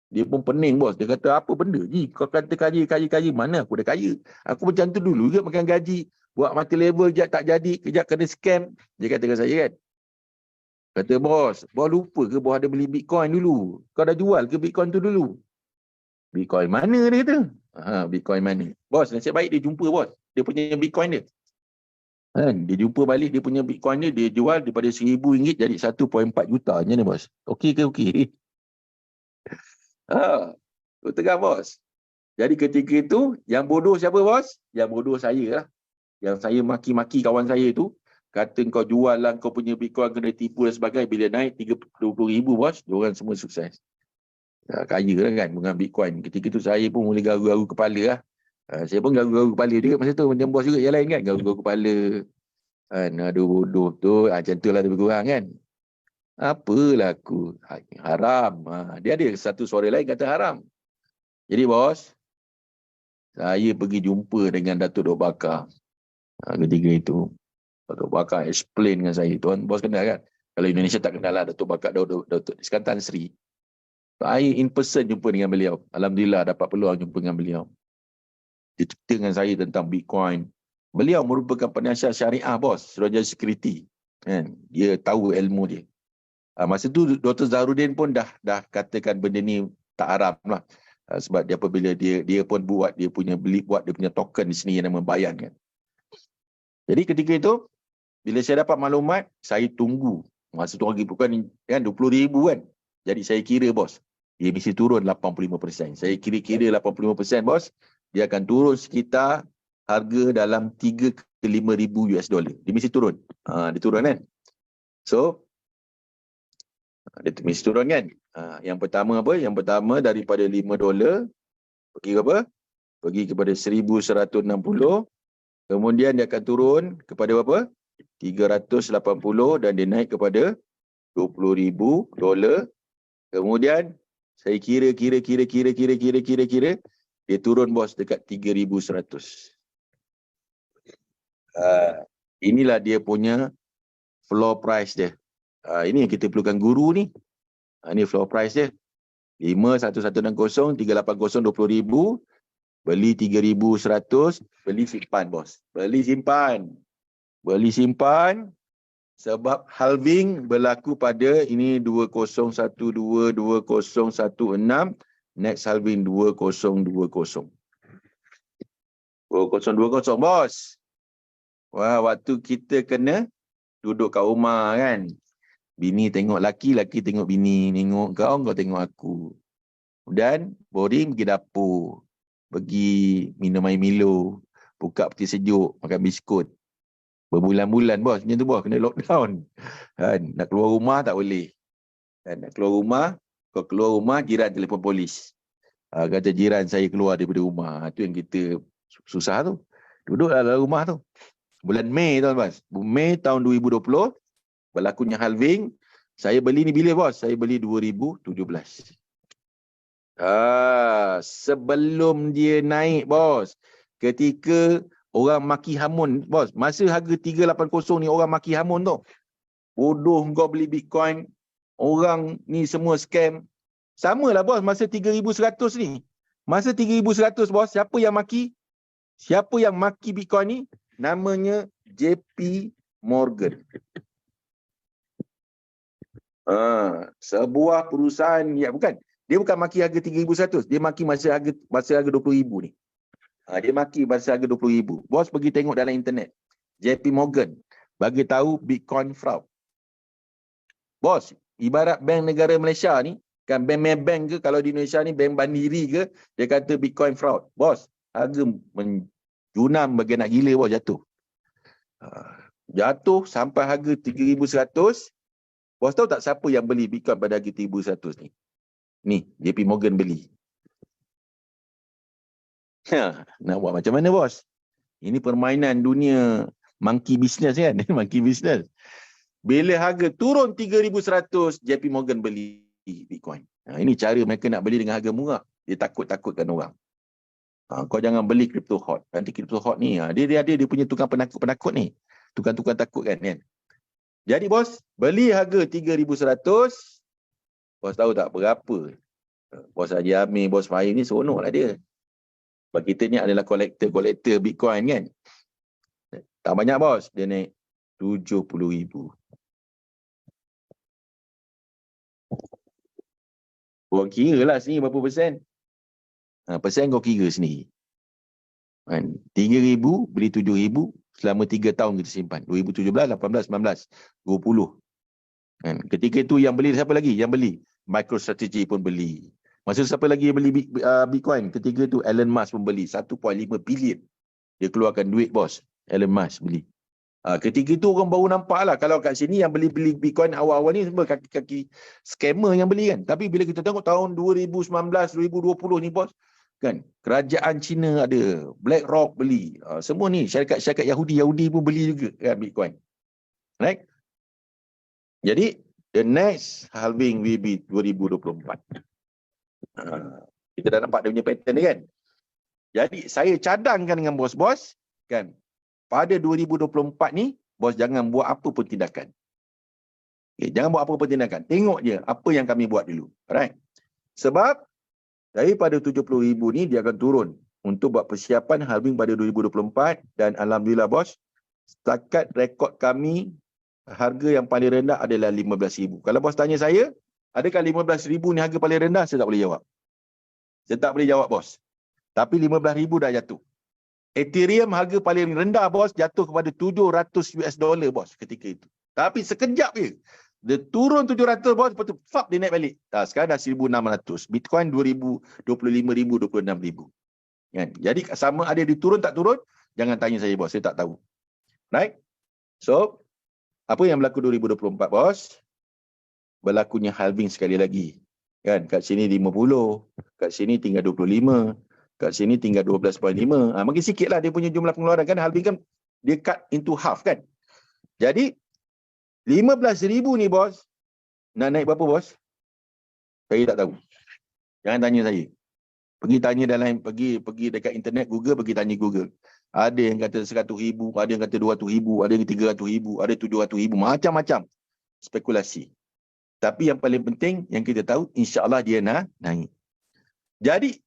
Dia pun pening, bos. Dia kata, apa benda ni? Kau kata kaya. Mana aku dah kaya? Aku macam tu dulu juga makan gaji. Buat mati level, kejap tak jadi. Kejap kena scam. Dia kata dengan saya, kan? Kata, bos lupa ke bos ada beli Bitcoin dulu? Kau dah jual ke Bitcoin tu dulu? Bitcoin mana dia kata? Bitcoin mana? Bos, nasib baik dia jumpa, bos. Dia punya Bitcoin dia. Dia jumpa balik dia punya Bitcoin dia jual daripada RM1,000 jadi 1.4 juta. Macam mana, bos? Okey ke okey? Tu tengah, bos. Jadi ketika itu, yang bodoh siapa, bos? Yang bodoh saya lah. Yang saya maki-maki kawan saya tu. Kata kau jual lah, kau punya Bitcoin kena tipu dan sebagainya. Bila naik 20,000, bos, diorang semua sukses. Kaya lah kan dengan Bitcoin. Ketika itu saya pun mula garu-garu kepala lah. Saya pun garu-garu kepala juga masa tu. Macam bos juga yang lain kan. Garu-garu kepala. Aduh bodoh tu. Macam tu lah lebih kurang kan. Apalah aku. Haram. Dia ada satu suara lain kata haram. Jadi bos, saya pergi jumpa dengan Datuk Dok Bakar. Ketika itu. Datuk Bakar explain dengan saya. Tuan bos kenal kan? Kalau Indonesia tak kenal lah Datuk Bakar Datuk Iskandar Tan Sri. Saya in person jumpa dengan beliau. Alhamdulillah dapat peluang jumpa dengan beliau. Dia cerita dengan saya tentang Bitcoin. Beliau merupakan penasihat syariah, bos. Suruhanjaya Security. Kan? Dia tahu ilmu dia. Masa tu Dr. Zahrudin pun dah katakan benda ni tak haram lah. Sebab dia apabila dia pun buat dia punya token di sini yang nama Bayan kan. Jadi ketika itu bila saya dapat maklumat, saya tunggu. Masa tu harga bukan kan 20,000 kan. Jadi saya kira, bos, dia mesti turun 85%. Saya kira-kira 85%, bos, dia akan turun sekitar harga dalam 3 ke 5,000 $. Dia mesti turun. Dia turun kan. So dia mesti turun kan. Yang pertama apa? Yang pertama daripada $5 pergi ke apa? Pergi kepada 1,160. Kemudian dia akan turun kepada berapa? 380 dan dia naik kepada $20,000. Kemudian saya kira dia turun, bos, dekat 3,100. Inilah dia punya floor price dia. Ini yang kita perlukan guru ni. Ini floor price dia. 5,160, 380, 20,000. Beli 3,100. Beli simpan, bos. Beli simpan. Sebab halving berlaku pada ini 2012, 2016. Next halving 2020. 2020, bos. Wah, waktu kita kena duduk kat rumah kan. Bini tengok laki, laki tengok bini. Tengok kau tengok aku. Dan boring pergi dapur. Pergi minum air Milo. Buka peti sejuk, makan biskut. Berbulan-bulan, bos. Macam tu, bos. Kena lockdown. Kan? Nak keluar rumah tak boleh. Kan? Nak keluar rumah, Kau keluar rumah, jiran telefon polis. Kata jiran saya keluar daripada rumah. Itu yang kita susah tu. Duduk dalam rumah tu. Bulan Mei tuan-tuan. Mei tahun 2020, berlakunya halving. Saya beli ni bila bos? Saya beli 2017. Sebelum dia naik bos. Ketika orang maki hamun bos. Masa harga 380 ni orang maki hamun tu. Bodoh kau beli Bitcoin. Orang ni semua scam. Sama lah bos masa 3,100 ni. Masa 3,100 bos, siapa yang maki? Siapa yang maki Bitcoin ni? Namanya JP Morgan. Sebuah perusahaan, ya bukan. Dia bukan maki harga 3,100. Dia maki masa harga 20,000 ni. Dia maki masa harga 20,000. Bos pergi tengok dalam internet. JP Morgan bagi tahu Bitcoin fraud. Bos, ibarat bank negara Malaysia ni, kan bank Maybank ke, kalau di Indonesia ni bank Mandiri ke, dia kata Bitcoin fraud. Bos, harga menjunam bagi nak gila bos jatuh. Jatuh sampai harga 3,100. Bos tahu tak siapa yang beli Bitcoin pada harga 3,100 ni? Ni, JP Morgan beli. Nak buat macam mana bos? Ini permainan dunia monkey business kan? Monkey business. Bila harga turun 3,100, JP Morgan beli Bitcoin. Ini cara mereka nak beli dengan harga murah. Dia takut-takutkan orang. Kau jangan beli crypto hot. Nanti crypto hot ni, dia punya tukang penakut-penakut ni. Tukang-tukang takut kan? Jadi bos, beli harga 3,100. Bos tahu tak berapa? Bos Haji Amir, bos Fahim ni seronok lah dia. Sebab kita ni adalah kolektor Bitcoin kan? Tak banyak bos, dia naik 70,000. Korang kira lah sini berapa persen. Persen kau kira sendiri. 3,000 beli 7,000 selama 3 tahun kita simpan. 2017, 18, 19, 20. Ketika itu yang beli siapa lagi? Yang beli MicroStrategy pun beli. Masa siapa lagi yang beli Bitcoin? Ketika itu Elon Musk pun beli 1.5 bilion. Dia keluarkan duit bos. Elon Musk beli. Ketika itu orang baru nampak lah. Kalau kat sini yang beli Bitcoin awal-awal ni semua kaki-kaki scammer yang beli kan. Tapi bila kita tengok tahun 2019, 2020 ni bos. Kan, kerajaan China ada, BlackRock beli. Semua ni syarikat-syarikat Yahudi pun beli juga kan Bitcoin. Right? Jadi, the next halving will be 2024. Kita dah nampak dia punya pattern ni kan. Jadi, saya cadangkan dengan bos-bos kan. Pada 2024 ni, bos jangan buat apa pun tindakan. Okay, jangan buat apa pun tindakan. Tengok je apa yang kami buat dulu. Alright. Sebab daripada 70,000 ni dia akan turun untuk buat persiapan halving pada 2024 dan alhamdulillah bos, setakat rekod kami harga yang paling rendah adalah 15,000. Kalau bos tanya saya, adakah 15,000 ni harga paling rendah? Saya tak boleh jawab. Saya tak boleh jawab bos. Tapi 15,000 dah jatuh. Ethereum harga paling rendah bos jatuh kepada $700 bos ketika itu. Tapi sekejap je. Dia turun 700 bos, lepas tu fuck dia naik balik. Sekarang dah 1,600. Bitcoin 25,000, 26,000. Kan? Jadi sama ada dia turun tak turun, jangan tanya saya bos, saya tak tahu. Right? So, apa yang berlaku 2024 bos? Berlakunya halving sekali lagi. Kan? Kat sini 50, kat sini tinggal 25. Kat sini tinggal 12.5. Makin sikit lah dia punya jumlah pengeluaran kan. Halving kan dia cut into half kan. Jadi 15,000 ni bos. Nak naik berapa bos? Saya tak tahu. Jangan tanya saya. Pergi tanya pergi dekat internet Google, pergi tanya Google. Ada yang kata 100,000, ada yang kata 200,000, ada yang 300,000, ada 700,000. Macam-macam spekulasi. Tapi yang paling penting yang kita tahu insya-Allah dia nak naik. Jadi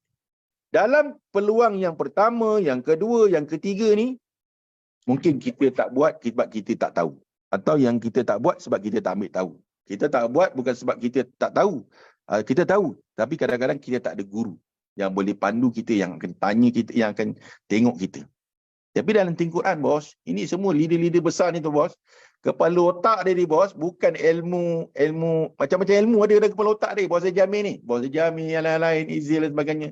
dalam peluang yang pertama, yang kedua, yang ketiga ni, mungkin kita tak buat sebab kita tak tahu. Atau yang kita tak buat sebab kita tak ambil tahu. Kita tak buat bukan sebab kita tak tahu. Kita tahu. Tapi kadang-kadang kita tak ada guru yang boleh pandu kita, yang akan tanya kita, yang akan tengok kita. Tapi dalam Al-Quran bos, ini semua leader-leader besar ni tu bos. Kepala otak dia ni bos, bukan ilmu, macam-macam ilmu ada dalam kepala otak dia. Bos Jamil ni. Bos Jamil yang lain-lain, Izil dan sebagainya.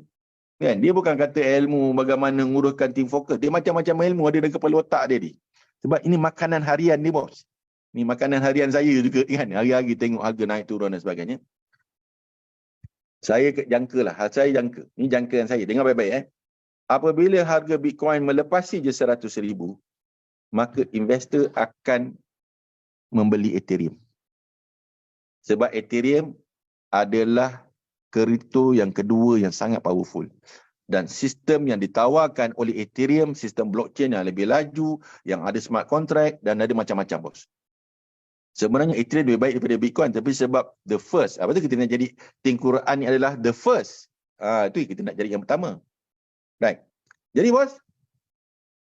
Kan? Dia bukan kata ilmu bagaimana nguruskan tim fokus. Dia macam-macam ilmu ada dalam kepala otak dia ni. Sebab ini makanan harian ni bos. Ini makanan harian saya juga kan. Hari-hari tengok harga naik turun dan sebagainya. Saya jangka lah. Saya jangka. Ini jangkaan saya. Dengar baik-baik. Apabila harga Bitcoin melepasi je 100,000, maka investor akan membeli Ethereum. Sebab Ethereum adalah kripto yang kedua yang sangat powerful. Dan sistem yang ditawarkan oleh Ethereum, sistem blockchain yang lebih laju, yang ada smart contract dan ada macam-macam, bos. Sebenarnya Ethereum lebih baik daripada Bitcoin, tapi sebab the first, apa tu kita nak jadi Think Quran ni adalah the first. Itu kita nak jadi yang pertama. Right. Jadi bos,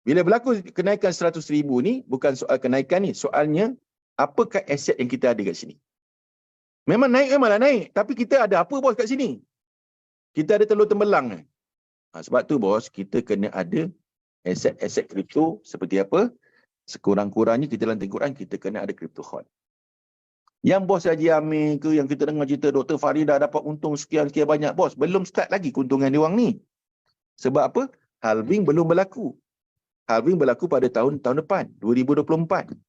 bila berlaku kenaikan 100,000 ni, bukan soal kenaikan ni, soalnya apakah aset yang kita ada kat sini. Memang naik memanglah naik, tapi kita ada apa bos kat sini? Kita ada telur tembelang ni. Sebab tu bos, kita kena ada aset-aset kripto seperti apa? Sekurang-kurangnya kita dalam Quran kita kena ada crypto hot. Yang bos Haji Amir ke, yang kita dengar cerita Dr. Farida dapat untung sekian-sekian banyak, bos, belum start lagi keuntungan dia orang ni. Sebab apa? Halving belum berlaku. Halving berlaku pada tahun depan, 2024.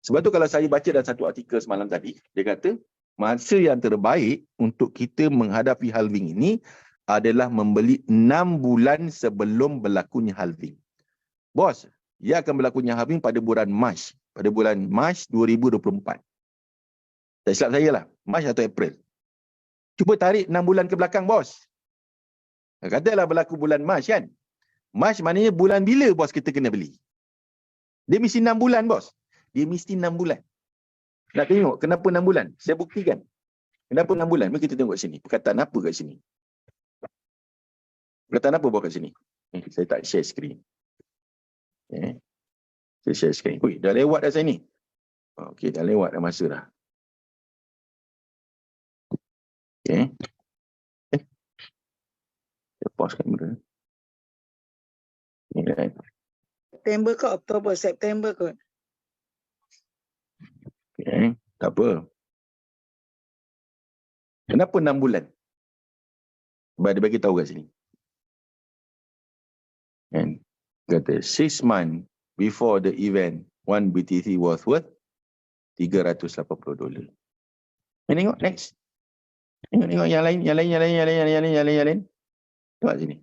Sebab tu kalau saya baca dalam satu artikel semalam tadi, dia kata masa yang terbaik untuk kita menghadapi halving ini adalah membeli 6 bulan sebelum berlakunya halving. Bos, ia akan berlakunya halving pada bulan Mac. Pada bulan Mac 2024. Tak silap saya lah. Mac atau April. Cuba tarik 6 bulan ke belakang, bos. Katalah berlaku bulan Mac kan. Mac maknanya bulan bila bos kita kena beli? Dia mesti 6 bulan, bos. Dia mesti 6 bulan. Nak tengok kenapa 6 bulan? Saya buktikan. Kenapa 6 bulan? Mari kita tengok sini. Perkataan apa kat sini? Perkataan apa bos kat sini? Saya tak share screen. Saya share screen. Ui, dah lewat dah saya ni. Okey, dah lewat dah masa dah. Okey. Saya pause kamera. Ni kan. September ke Oktober? September ke? Okay. Tak apa. Kenapa 6 bulan? Sebab dia bagi tahu kat sini. And kata 6 months before the event, 1 BTC was worth $380. Tengok next. Tengok yang lain. Tengok sini.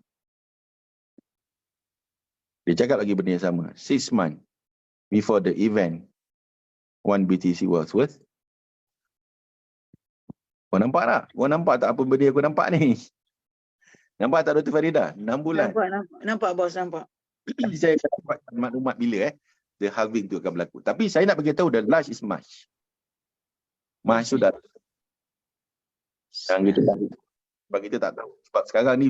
Dia cakap lagi benda yang sama. 6 months before the event, 1 BTC was worth. Kau nampak tak? Kau nampak tak apa benda aku nampak ni? Nampak tak Dr. Farida? 6 bulan. Nampak bos, nampak. Nanti saya akan dapat maklumat bila the halving tu akan berlaku. Tapi saya nak bagi tahu the last is March. March sudah. Yang kita tak tahu. Sebab kita tak tahu. Sebab sekarang ni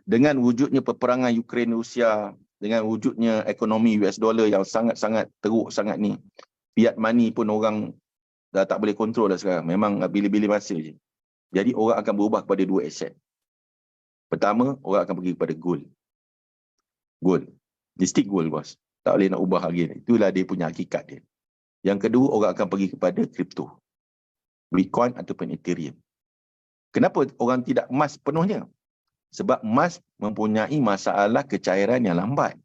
dengan wujudnya peperangan Ukraine Rusia, dengan wujudnya ekonomi US dollar yang sangat-sangat teruk sangat ni, fiat money pun orang dah tak boleh kontrol dah sekarang. Memang bila-bila masa je. Jadi orang akan berubah kepada dua aset. Pertama, orang akan pergi kepada gold. Gold. Dia stick gold, bos. Tak boleh nak ubah lagi. Itulah dia punya hakikat dia. Yang kedua, orang akan pergi kepada kripto. Bitcoin ataupun Ethereum. Kenapa orang tidak emas penuhnya? Sebab emas mempunyai masalah kecairan yang lambat.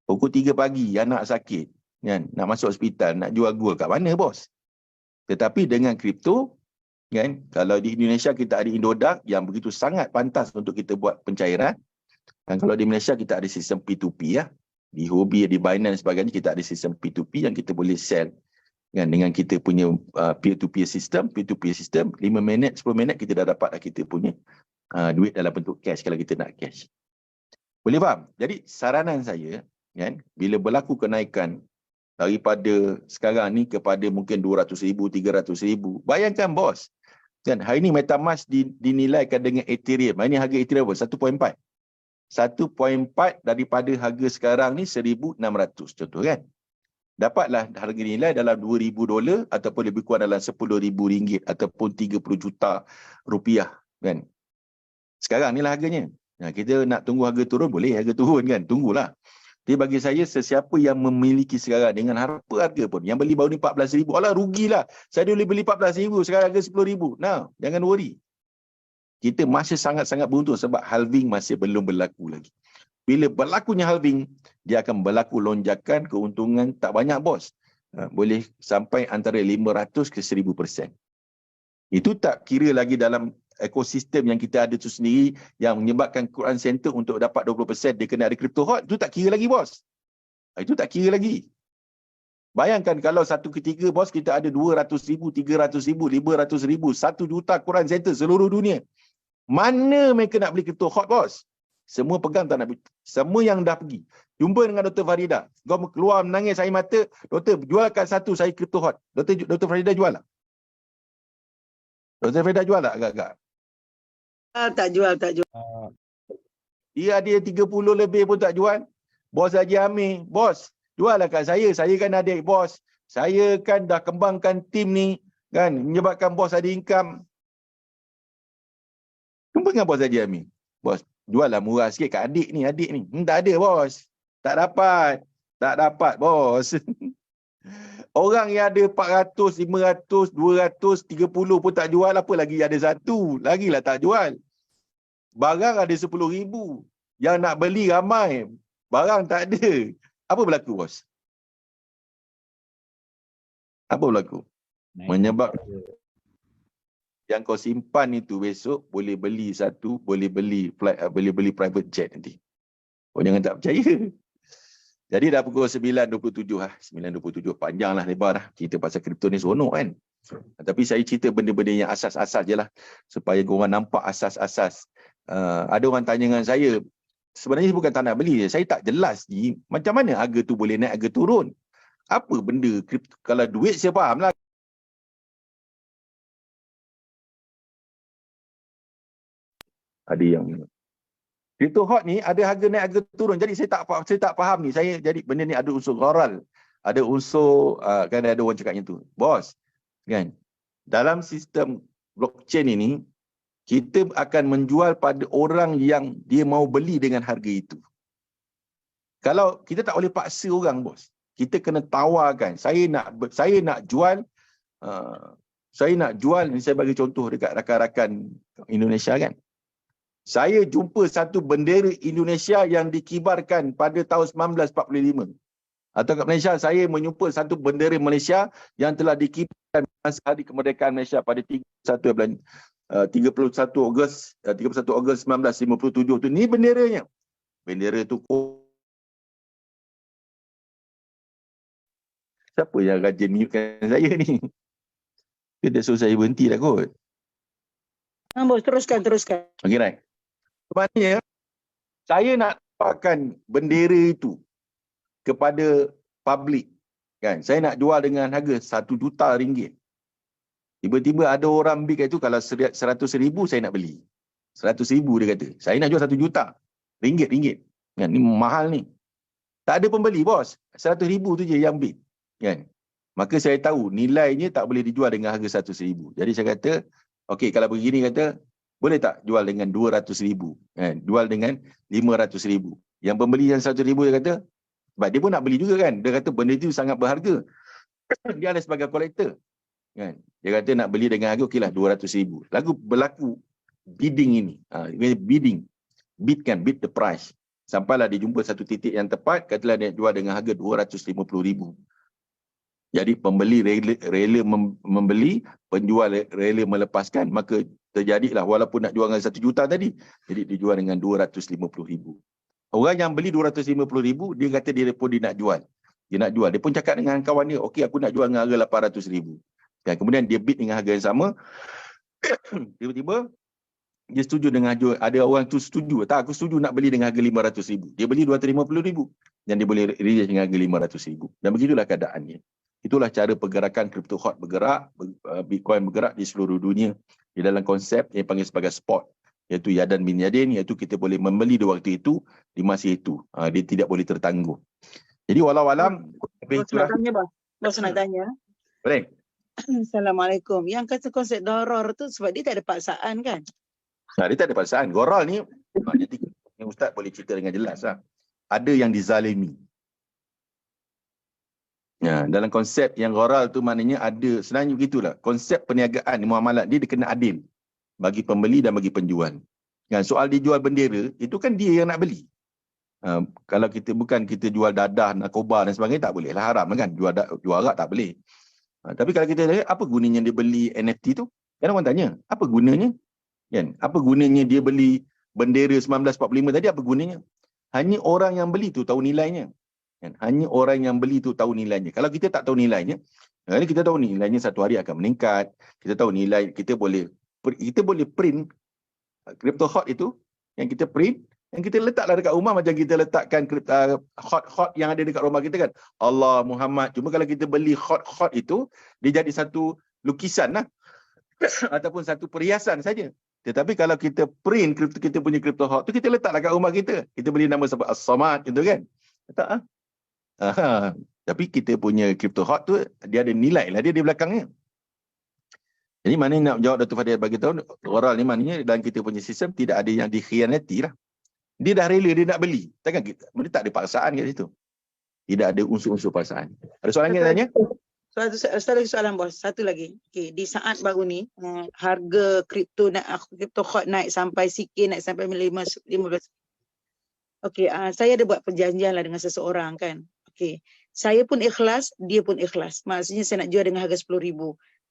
Pukul 3 pagi, anak sakit. Kan? Nak masuk hospital, nak jual gold kat mana, bos? Tetapi dengan kripto, kan, kalau di Indonesia kita ada Indodax yang begitu sangat pantas untuk kita buat pencairan. Dan kalau di Malaysia kita ada sistem P2P ya. Di Huobi, di Binance sebagainya kita ada sistem P2P yang kita boleh sell kan, dengan kita punya peer-to-peer system, P2P system, 5 minit, 10 minit kita dah dapat kita punya duit dalam bentuk cash kalau kita nak cash. Boleh faham? Jadi saranan saya kan, bila berlaku kenaikan daripada sekarang ni kepada mungkin 200,000, 300,000, bayangkan bos. Kan hari ni MetaMask dinilaikan dengan Ethereum. Hari ni harga Ethereum berapa? 1.4. 1.4 daripada harga sekarang ni 1,600 contoh kan. Dapatlah harga nilai dalam $2,000 ataupun lebih kurang dalam RM10,000 ataupun 30 juta rupiah kan. Sekarang ni lah harganya. Nah, kita nak tunggu harga turun boleh, harga turun kan. Tunggulah. Tapi bagi saya sesiapa yang memiliki sekarang dengan harga pun, yang beli baru ni 14,000, alah rugilah. Saya dulu beli 14,000, sekarang harga 10,000. Nah, jangan worry. Kita masih sangat-sangat beruntung sebab halving masih belum berlaku lagi. Bila berlakunya halving, dia akan berlaku lonjakan keuntungan tak banyak bos. Boleh sampai antara 500 ke 1,000%. Itu tak kira lagi dalam ekosistem yang kita ada tu sendiri yang menyebabkan Quran Center untuk dapat 20% dia kena ada crypto hot. Itu tak kira lagi, bos. Itu tak kira lagi. Bayangkan kalau satu ketika, bos, kita ada 200,000, 300,000, 500,000, 1 juta Quran Center seluruh dunia. Mana mereka nak beli crypto hot, bos? Semua pegang tak nak beli. Semua yang dah pergi. Jumpa dengan Dr. Farida. Kau keluar menangis air mata. Doktor, jualkan satu saya crypto hot. Dr. Farida jual tak? Dr. Farida jual tak agak-agak? Tak jual, tak jual. Dia ada 30 lebih pun tak jual. Bos Haji Amir, bos, jual lah kat saya. Saya kan adik bos. Saya kan dah kembangkan tim ni. Kan, menyebabkan bos ada income. Jumpa dengan bos Haji Amir. Bos, jual lah murah sikit kat adik ni. Tak ada, bos. Tak dapat. Tak dapat, bos. Orang yang ada 400, 500, 200, 30 pun tak jual. Apa lagi ada satu? Lagilah tak jual. Barang ada 10,000. Yang nak beli ramai. Barang tak ada. Apa berlaku, bos? Apa berlaku? Menyebab yang kau simpan itu besok boleh beli satu, boleh beli flight, boleh beli private jet nanti. Kau jangan tak percaya. Jadi dah pukul 9.27 lah. 9.27 panjang lah, lebar lah. Cerita pasal kripto ni seronok kan. Tapi saya cerita benda-benda yang asas-asas je lah. Supaya korang nampak asas-asas. Ada orang tanya dengan saya, sebenarnya bukan tak nak beli. Saya tak jelas ni, macam mana harga tu boleh naik, harga turun. Apa benda kripto? Kalau duit saya faham lah. Ada yang crypto hot ni ada harga naik, harga turun. Jadi saya tak faham ni. Jadi benda ni ada unsur moral. Ada unsur kan ada orang cakap macam tu. Bos, kan? Dalam sistem blockchain ini kita akan menjual pada orang yang dia mau beli dengan harga itu. Kalau kita tak boleh paksa orang, bos. Kita kena tawarkan. Saya nak jual ni, saya bagi contoh dekat rakan-rakan Indonesia kan. Saya jumpa satu bendera Indonesia yang dikibarkan pada tahun 1945. Atau kat Malaysia, saya menjumpa satu bendera Malaysia yang telah dikibarkan masa hari kemerdekaan Malaysia pada 31 Ogos 1957 tu. Ni benderanya. Bendera tu siapa yang rajin mute-kan saya ni? Dia suruh saya berhenti dah kot. Bos, teruskan. Okey, right. Maknanya, saya nak tawarkan bendera itu kepada publik. Kan? Saya nak jual dengan harga 1 juta ringgit. Tiba-tiba ada orang big itu, kalau 100,000 saya nak beli. 100,000 dia kata. Saya nak jual 1 juta. Ringgit. Kan? Ni mahal ni. Tak ada pembeli, bos. 100,000 tu je yang bid. Kan? Maka saya tahu nilainya tak boleh dijual dengan harga 100,000. Jadi saya kata, okey, kalau begini kata, boleh tak jual dengan 200,000? Kan? Jual dengan 500,000. Yang pembeli yang 100,000 dia kata, sebab dia pun nak beli juga kan. Dia kata benda itu sangat berharga. Dia ada sebagai kolektor. Kan? Dia kata nak beli dengan harga, okeylah 200,000. Lalu berlaku bidding ini. Bid the price. Sampailah dia jumpa satu titik yang tepat, katalah dia jual dengan harga 250,000. Jadi pembeli rela membeli, penjual rela melepaskan, maka terjadilah walaupun nak jual dengan 1 juta tadi, jadi dijual dengan 250,000. Orang yang beli 250,000, dia kata dia nak jual. Dia pun cakap dengan kawan dia, okey aku nak jual dengan harga 800,000. Dan kemudian dia bid dengan harga yang sama. Tiba-tiba dia setuju dengan harga, ada orang tu setuju. Tak, aku setuju nak beli dengan harga 500,000. Dia beli 250,000 dan dia boleh release dengan harga 500,000. Dan begitulah keadaannya. Itulah cara pergerakan crypto hot bergerak, Bitcoin bergerak di seluruh dunia di dalam konsep yang dipanggil sebagai spot, iaitu Yadan bin Yadin, iaitu kita boleh membeli di waktu itu, di masa itu. Dia tidak boleh tertangguh. Jadi walau alam, Bos nak tanya. Boleh. Assalamualaikum. Yang kata konsep doror tu sebab dia tak ada paksaan kan? Dia tak ada paksaan. Goral ni, nanti Ustaz boleh cerita dengan jelas lah. Ada yang dizalimi. Ya, dalam konsep yang goral tu maknanya ada, sebenarnya begitulah. Konsep perniagaan muamalat dia kena adil bagi pembeli dan bagi penjual. Kan, soal dijual bendera, itu kan dia yang nak beli. Kalau kita jual dadah, narkoba dan sebagainya, tak boleh lah, haram kan. Jual arak tak boleh. Tapi kalau kita lihat, apa gunanya dia beli NFT tu? Kan orang tanya, apa gunanya? Kan? Apa gunanya dia beli bendera 1945 tadi, apa gunanya? Hanya orang yang beli tu tahu nilainya. Kan? Hanya orang yang beli tu tahu nilainya. Kalau kita tak tahu nilainya, kita tahu nilainya satu hari akan meningkat. Kita tahu nilai, kita boleh print crypto hot itu, yang kita print, yang kita letaklah dekat rumah macam kita letakkan hot yang ada dekat rumah kita kan. Allah Muhammad. Cuma kalau kita beli hot itu, dia jadi satu lukisan lah. Ataupun satu perhiasan saja. Tetapi kalau kita print kita punya crypto hot tu, kita letaklah kat rumah kita. Kita beli nama sebab As-Samad gitu kan. Letak ah. Tapi kita punya crypto hot tu, dia ada nilai lah dia di belakangnya. Jadi mana nak jawab Dr. Fadil bagi tahu, oral ni maknanya dalam kita punya sistem tidak ada yang dikhianati lah. Dia dah rela, dia nak beli. Takkan kita, dia tak ada paksaan kat situ. Tidak ada unsur-unsur paksaan. Ada soalan lagi tanya? Satu lagi soalan bos, satu lagi. Okay, di saat baru ni harga kripto hot naik sampai sikit, naik sampai 15. Okay, saya ada buat perjanjian lah dengan seseorang kan. Okay, saya pun ikhlas, dia pun ikhlas. Maksudnya saya nak jual dengan harga 10,000.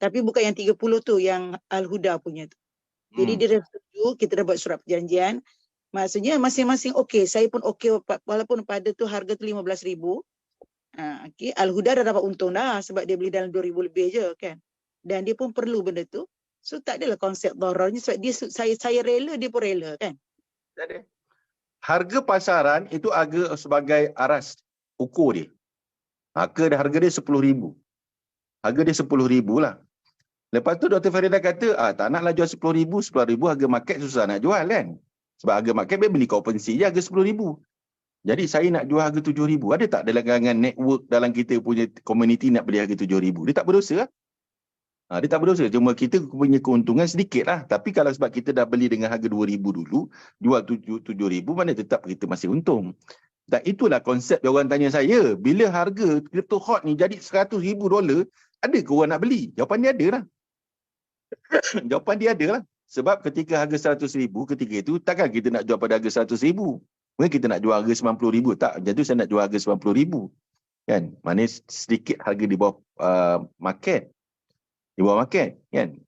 Tapi bukan yang 30 tu, yang Al-Huda punya tu. Jadi dia dah setuju, kita dah buat surat perjanjian. Maksudnya masing-masing okey, saya pun okey walaupun pada tu harga tu 15,000. Okey, Al-Huda dah dapat untung dah sebab dia beli dalam 2,000 lebih je kan. Dan dia pun perlu benda tu. So tak adalah konsep dararnya sebab dia saya rela, dia pun rela kan. Tak ada. Harga pasaran itu harga sebagai aras ukur dia. Harga dia 10,000. Harga dia 10,000 lah. Lepas tu Dr. Farida kata, tak naklah jual 10,000, 10,000 harga market susah nak jual kan. Sebab harga market dia beli kat OpenSea je harga 10,000. Jadi saya nak jual harga 7,000. Ada tak dalam kalangan network dalam kita punya community nak beli harga 7,000? Dia tak berdosa lah. Dia tak berdosa. Cuma kita punya keuntungan sedikit lah. Tapi kalau sebab kita dah beli dengan harga 2,000 dulu, jual 7,000, mana tetap kita masih untung. Dan itulah konsep yang orang tanya saya. Bila harga crypto hot ni jadi $100,000, ada ke orang nak beli? Jawapan dia ada lah. Jawapan dia ada lah. Sebab ketika harga 100,000 ketika itu, takkan kita nak jual pada harga 100,000. Mungkin kita nak jual harga 90,000. Tak, macam tu saya nak jual harga 90,000. Kan? Maknanya sedikit harga di bawah market. Di bawah market. Kan?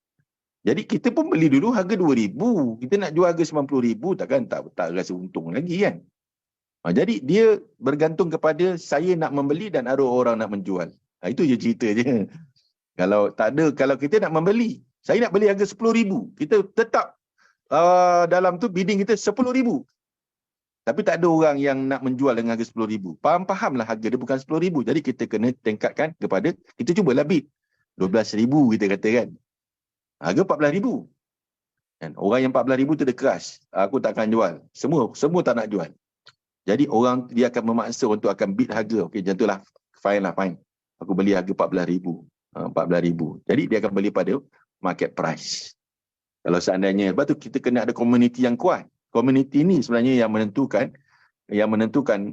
Jadi kita pun beli dulu harga 2,000. Kita nak jual harga 90,000, takkan tak rasa untung lagi kan? Jadi dia bergantung kepada saya nak membeli dan ada orang nak menjual. Itu je cerita je. Kalau tak ada, kalau kita nak membeli, saya nak beli harga 10,000. Kita tetap dalam tu bidding kita 10,000. Tapi tak ada orang yang nak menjual dengan harga 10,000. Faham-fahamlah harga dia bukan 10,000. Jadi kita kena tingkatkan kepada, kita cubalah bid 12,000 kita kata kan. Harga 14,000. Kan? Orang yang 14,000 tu dia keras. Aku tak akan jual. Semua tak nak jual. Jadi orang dia akan memaksa untuk akan bid harga. Okey, macam itulah. Fine lah, fine. Aku beli harga 14,000. 14,000. Jadi dia akan beli pada market price. Kalau seandainya, sebab tu kita kena ada komuniti yang kuat. Komuniti ni sebenarnya yang menentukan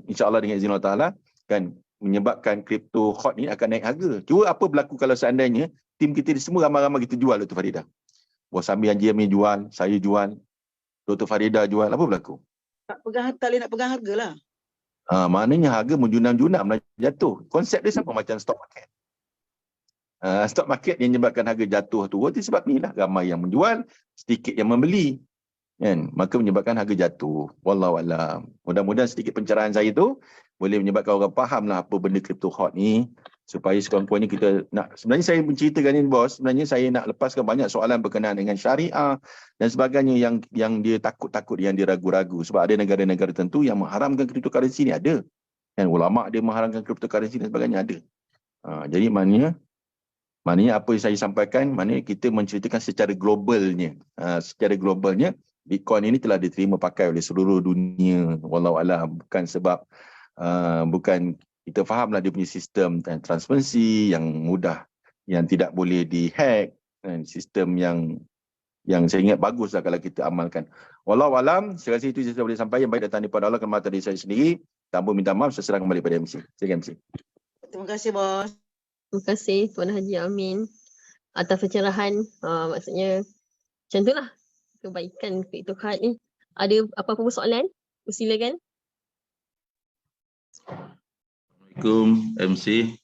insya-Allah dengan izin Allah Taala kan menyebabkan kripto hot ni akan naik harga. Cuba apa berlaku kalau seandainya tim kita ni semua ramai-ramai kita jual Dr. Farida. Bos Amir Anjami jual, saya jual, Dr. Farida jual, apa berlaku? Tak boleh nak pegang harga lah. Maknanya harga menjunam-junam lah jatuh. Konsep dia sama macam stock market. Stock market yang menyebabkan harga jatuh tu sebab ni lah ramai yang menjual, sedikit yang membeli. Kan? Maka menyebabkan harga jatuh. Wallahualam. Mudah-mudahan sedikit pencerahan saya tu boleh menyebabkan orang faham lah apa benda crypto hot ni. Supaya sekurang-kurangnya kita nak, sebenarnya saya menceritakan ni bos, sebenarnya saya nak lepaskan banyak soalan berkenaan dengan syariah dan sebagainya yang dia takut-takut, yang dia ragu-ragu. Sebab ada negara-negara tertentu yang mengharamkan cryptocurrency ni ada. Dan ulama' dia mengharamkan cryptocurrency dan sebagainya ada. Jadi maknanya apa yang saya sampaikan, maknanya kita menceritakan secara globalnya. Secara globalnya, Bitcoin ini telah diterima pakai oleh seluruh dunia. Wallahualam. Bukan sebab, bukan kita fahamlah dia punya sistem transparansi yang mudah, yang tidak boleh dihack. Sistem yang saya ingat baguslah kalau kita amalkan. Wallahualam, saya rasa itu saya boleh sampaikan. Yang baik datang daripada Allah, kemata dari saya sendiri. Tanpa minta maaf, saya serahkan kembali pada MC. Silakan MC. Terima kasih bos. Terima kasih Tuan Haji Amin atas pencerahan. Maksudnya macam itulah kebaikan kripto hot ni. Ada apa-apa soalan? Silakan. Assalamualaikum MC.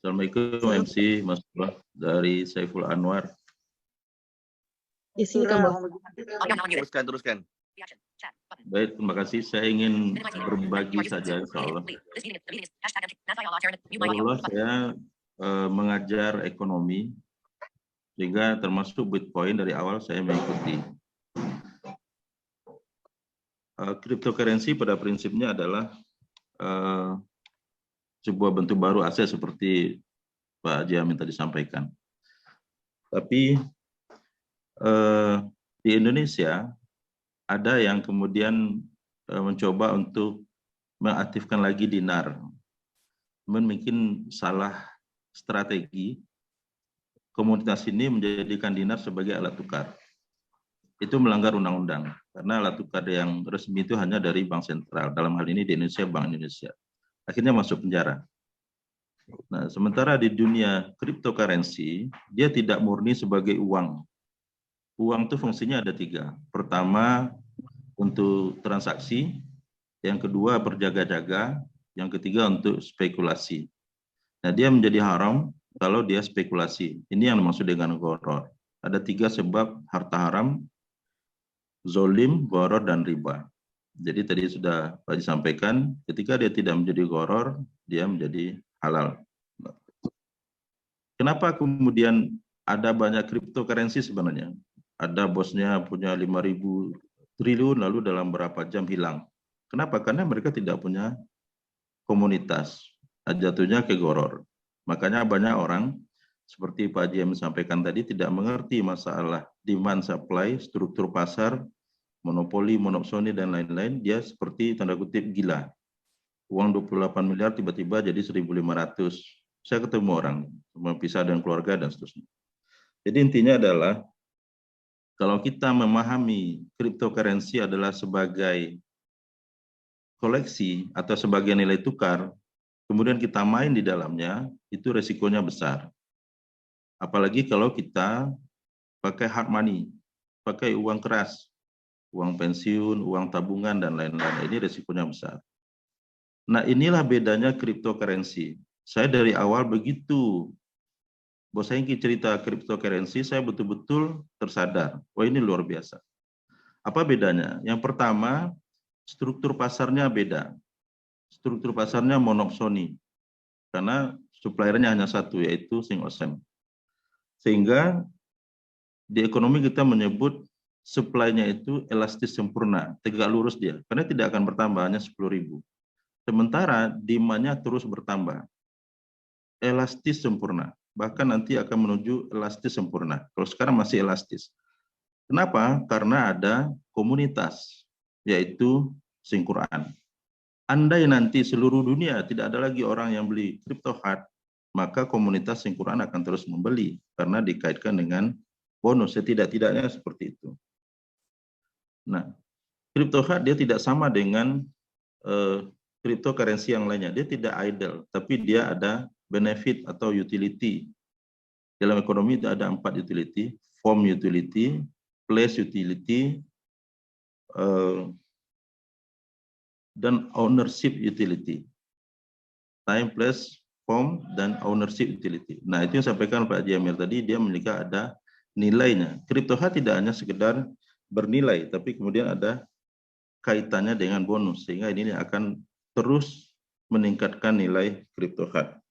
Assalamualaikum MC Mas Surah dari Saiful Anwar. Ya, silakan bos. Teruskan. Baik, terima kasih. Saya ingin berbagi saja insyaallah. Insyaallah saya mengajar ekonomi, sehingga termasuk Bitcoin dari awal saya mengikuti. Cryptocurrency pada prinsipnya adalah sebuah bentuk baru aset seperti Pak Haji Amin tadi sampaikan. Tapi di Indonesia ada yang kemudian mencoba untuk mengaktifkan lagi dinar. Mungkin salah strategi, komunitas ini menjadikan dinar sebagai alat tukar. Itu melanggar undang-undang, karena alat tukar yang resmi itu hanya dari bank sentral, dalam hal ini di Indonesia Bank Indonesia. Akhirnya masuk penjara. Nah, sementara di dunia cryptocurrency, dia tidak murni sebagai uang. Uang itu fungsinya ada 3. Pertama, untuk transaksi. Yang kedua, berjaga-jaga. Yang ketiga, untuk spekulasi. Nah, dia menjadi haram kalau dia spekulasi. Ini yang dimaksud dengan gharar. Ada 3 sebab harta haram: zolim, gharar, dan riba. Jadi tadi sudah Pak disampaikan, ketika dia tidak menjadi gharar, dia menjadi halal. Kenapa kemudian ada banyak cryptocurrency sebenarnya? Ada bosnya punya 5.000 triliun, lalu dalam berapa jam hilang. Kenapa? Karena mereka tidak punya komunitas. Jatuhnya ke gharar. Makanya banyak orang, seperti Pak Haji yang sampaikan tadi, tidak mengerti masalah demand supply, struktur pasar, monopoli, monopsoni, dan lain-lain. Dia seperti tanda kutip gila. Uang 28 miliar tiba-tiba jadi 1.500. Saya ketemu orang, pisah dengan keluarga dan seterusnya. Jadi intinya adalah, kalau kita memahami cryptocurrency adalah sebagai koleksi atau sebagai nilai tukar, kemudian kita main di dalamnya, itu resikonya besar. Apalagi kalau kita pakai hard money, pakai uang keras, uang pensiun, uang tabungan, dan lain-lain. Ini resikonya besar. Nah, inilah bedanya cryptocurrency. Saya dari awal begitu Bos Hengki cerita cryptocurrency, saya betul-betul tersadar, wah ini luar biasa. Apa bedanya? Yang pertama, struktur pasarnya beda. Struktur pasarnya monopsoni, karena suppliernya hanya satu, yaitu Singosem. Sehingga di ekonomi kita menyebut supply-nya itu elastis sempurna, tegak lurus dia, karena tidak akan bertambah, hanya 10.000. Sementara demand-nya terus bertambah, elastis sempurna. Bahkan nanti akan menuju elastis sempurna. Kalau sekarang masih elastis. Kenapa? Karena ada komunitas, yaitu Singquran. Andai nanti seluruh dunia tidak ada lagi orang yang beli CryptoHeart, maka komunitas Singquran akan terus membeli, karena dikaitkan dengan bonus. Setidak-tidaknya seperti itu. Nah, CryptoHeart dia tidak sama dengan cryptocurrency yang lainnya. Dia tidak idle, tapi dia ada benefit atau utility. Dalam ekonomi ada 4 utility: form utility, place utility, dan ownership utility. Time, place, form, dan ownership utility. Nah, itu yang sampaikan Pak Haji Amir tadi, dia memiliki ada nilainya. CryptoHeart tidak hanya sekedar bernilai, tapi kemudian ada kaitannya dengan bonus, sehingga ini akan terus meningkatkan nilai CryptoHeart.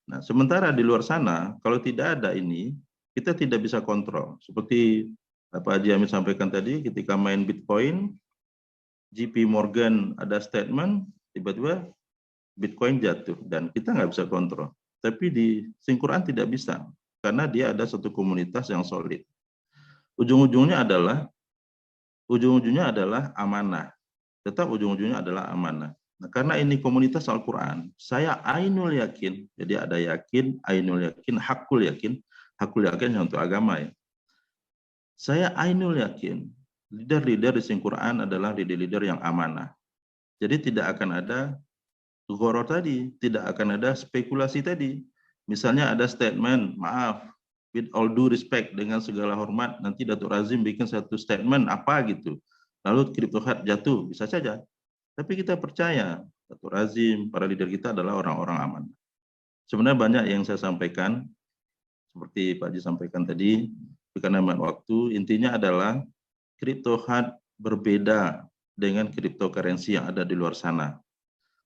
Nah, sementara di luar sana, kalau tidak ada ini, kita tidak bisa kontrol. Seperti Pak Haji Amin sampaikan tadi, ketika main Bitcoin, JP Morgan ada statement, tiba-tiba Bitcoin jatuh, dan kita nggak bisa kontrol. Tapi di Singquran tidak bisa, karena dia ada satu komunitas yang solid. Ujung-ujungnya adalah amanah. Tetap ujung-ujungnya adalah amanah. Nah, karena ini komunitas Al-Quran, saya ainul yakin, jadi ada yakin, ainul yakin, hakul yakin untuk agama ya. Saya ainul yakin, leader-leader di Singquran adalah leader-leader yang amanah. Jadi tidak akan ada gharar tadi, tidak akan ada spekulasi tadi. Misalnya ada statement, maaf, with all due respect, dengan segala hormat, nanti Datuk Razim bikin satu statement apa gitu, lalu CryptoHeart jatuh, bisa saja. Tapi kita percaya Datuk Razim, para leader kita adalah orang-orang aman. Sebenarnya banyak yang saya sampaikan, seperti Pak Haji sampaikan tadi, karena waktu, intinya adalah CryptoHeart berbeda dengan cryptocurrency yang ada di luar sana.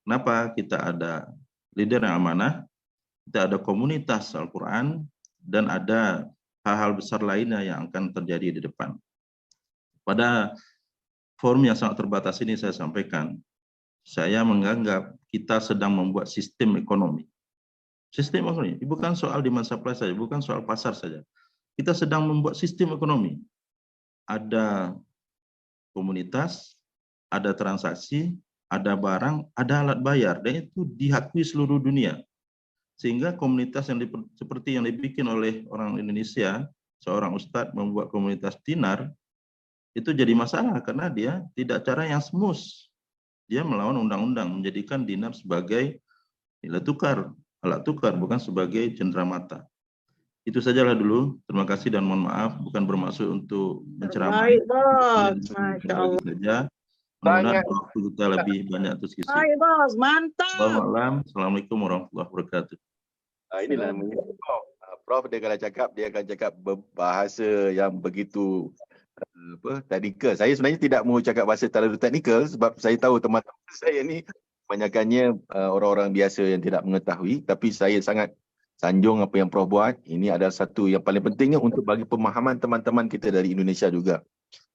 Kenapa? Kita ada leader yang amanah, kita ada komunitas Al-Quran, dan ada hal-hal besar lainnya yang akan terjadi di depan. Pada forum yang sangat terbatas ini saya sampaikan, saya menganggap kita sedang membuat sistem ekonomi. Sistem ekonomi, bukan soal demand supply saja, bukan soal pasar saja. Kita sedang membuat sistem ekonomi. Ada komunitas, ada transaksi, ada barang, ada alat bayar, dan itu diakui seluruh dunia. Sehingga komunitas yang seperti yang dibikin oleh orang Indonesia, seorang ustadz membuat komunitas dinar, itu jadi masalah karena dia tidak cara yang smooth. Dia melawan undang-undang, menjadikan dinar sebagai nilai tukar, alat tukar, bukan sebagai cenderamata. Itu sajalah dulu. Terima kasih dan mohon maaf, bukan bermaksud untuk menceramai. Baik, Bos. Masya Allah. Saja. Mudah-mudahan waktu kita lebih banyak diskusi. Baik, Bos. Mantap. Selamat malam. Assalamualaikum warahmatullahi wabarakatuh. Inilah namanya Prof. Prof dia kalau cakap, dia akan cakap bahasa yang begitu teknikal. Saya sebenarnya tidak mau cakap bahasa terlalu teknikal sebab saya tahu teman-teman saya ni kebanyakannya orang-orang biasa yang tidak mengetahui, tapi saya sangat sanjung apa yang Prof buat. Ini adalah satu yang paling pentingnya untuk bagi pemahaman teman-teman kita dari Indonesia juga.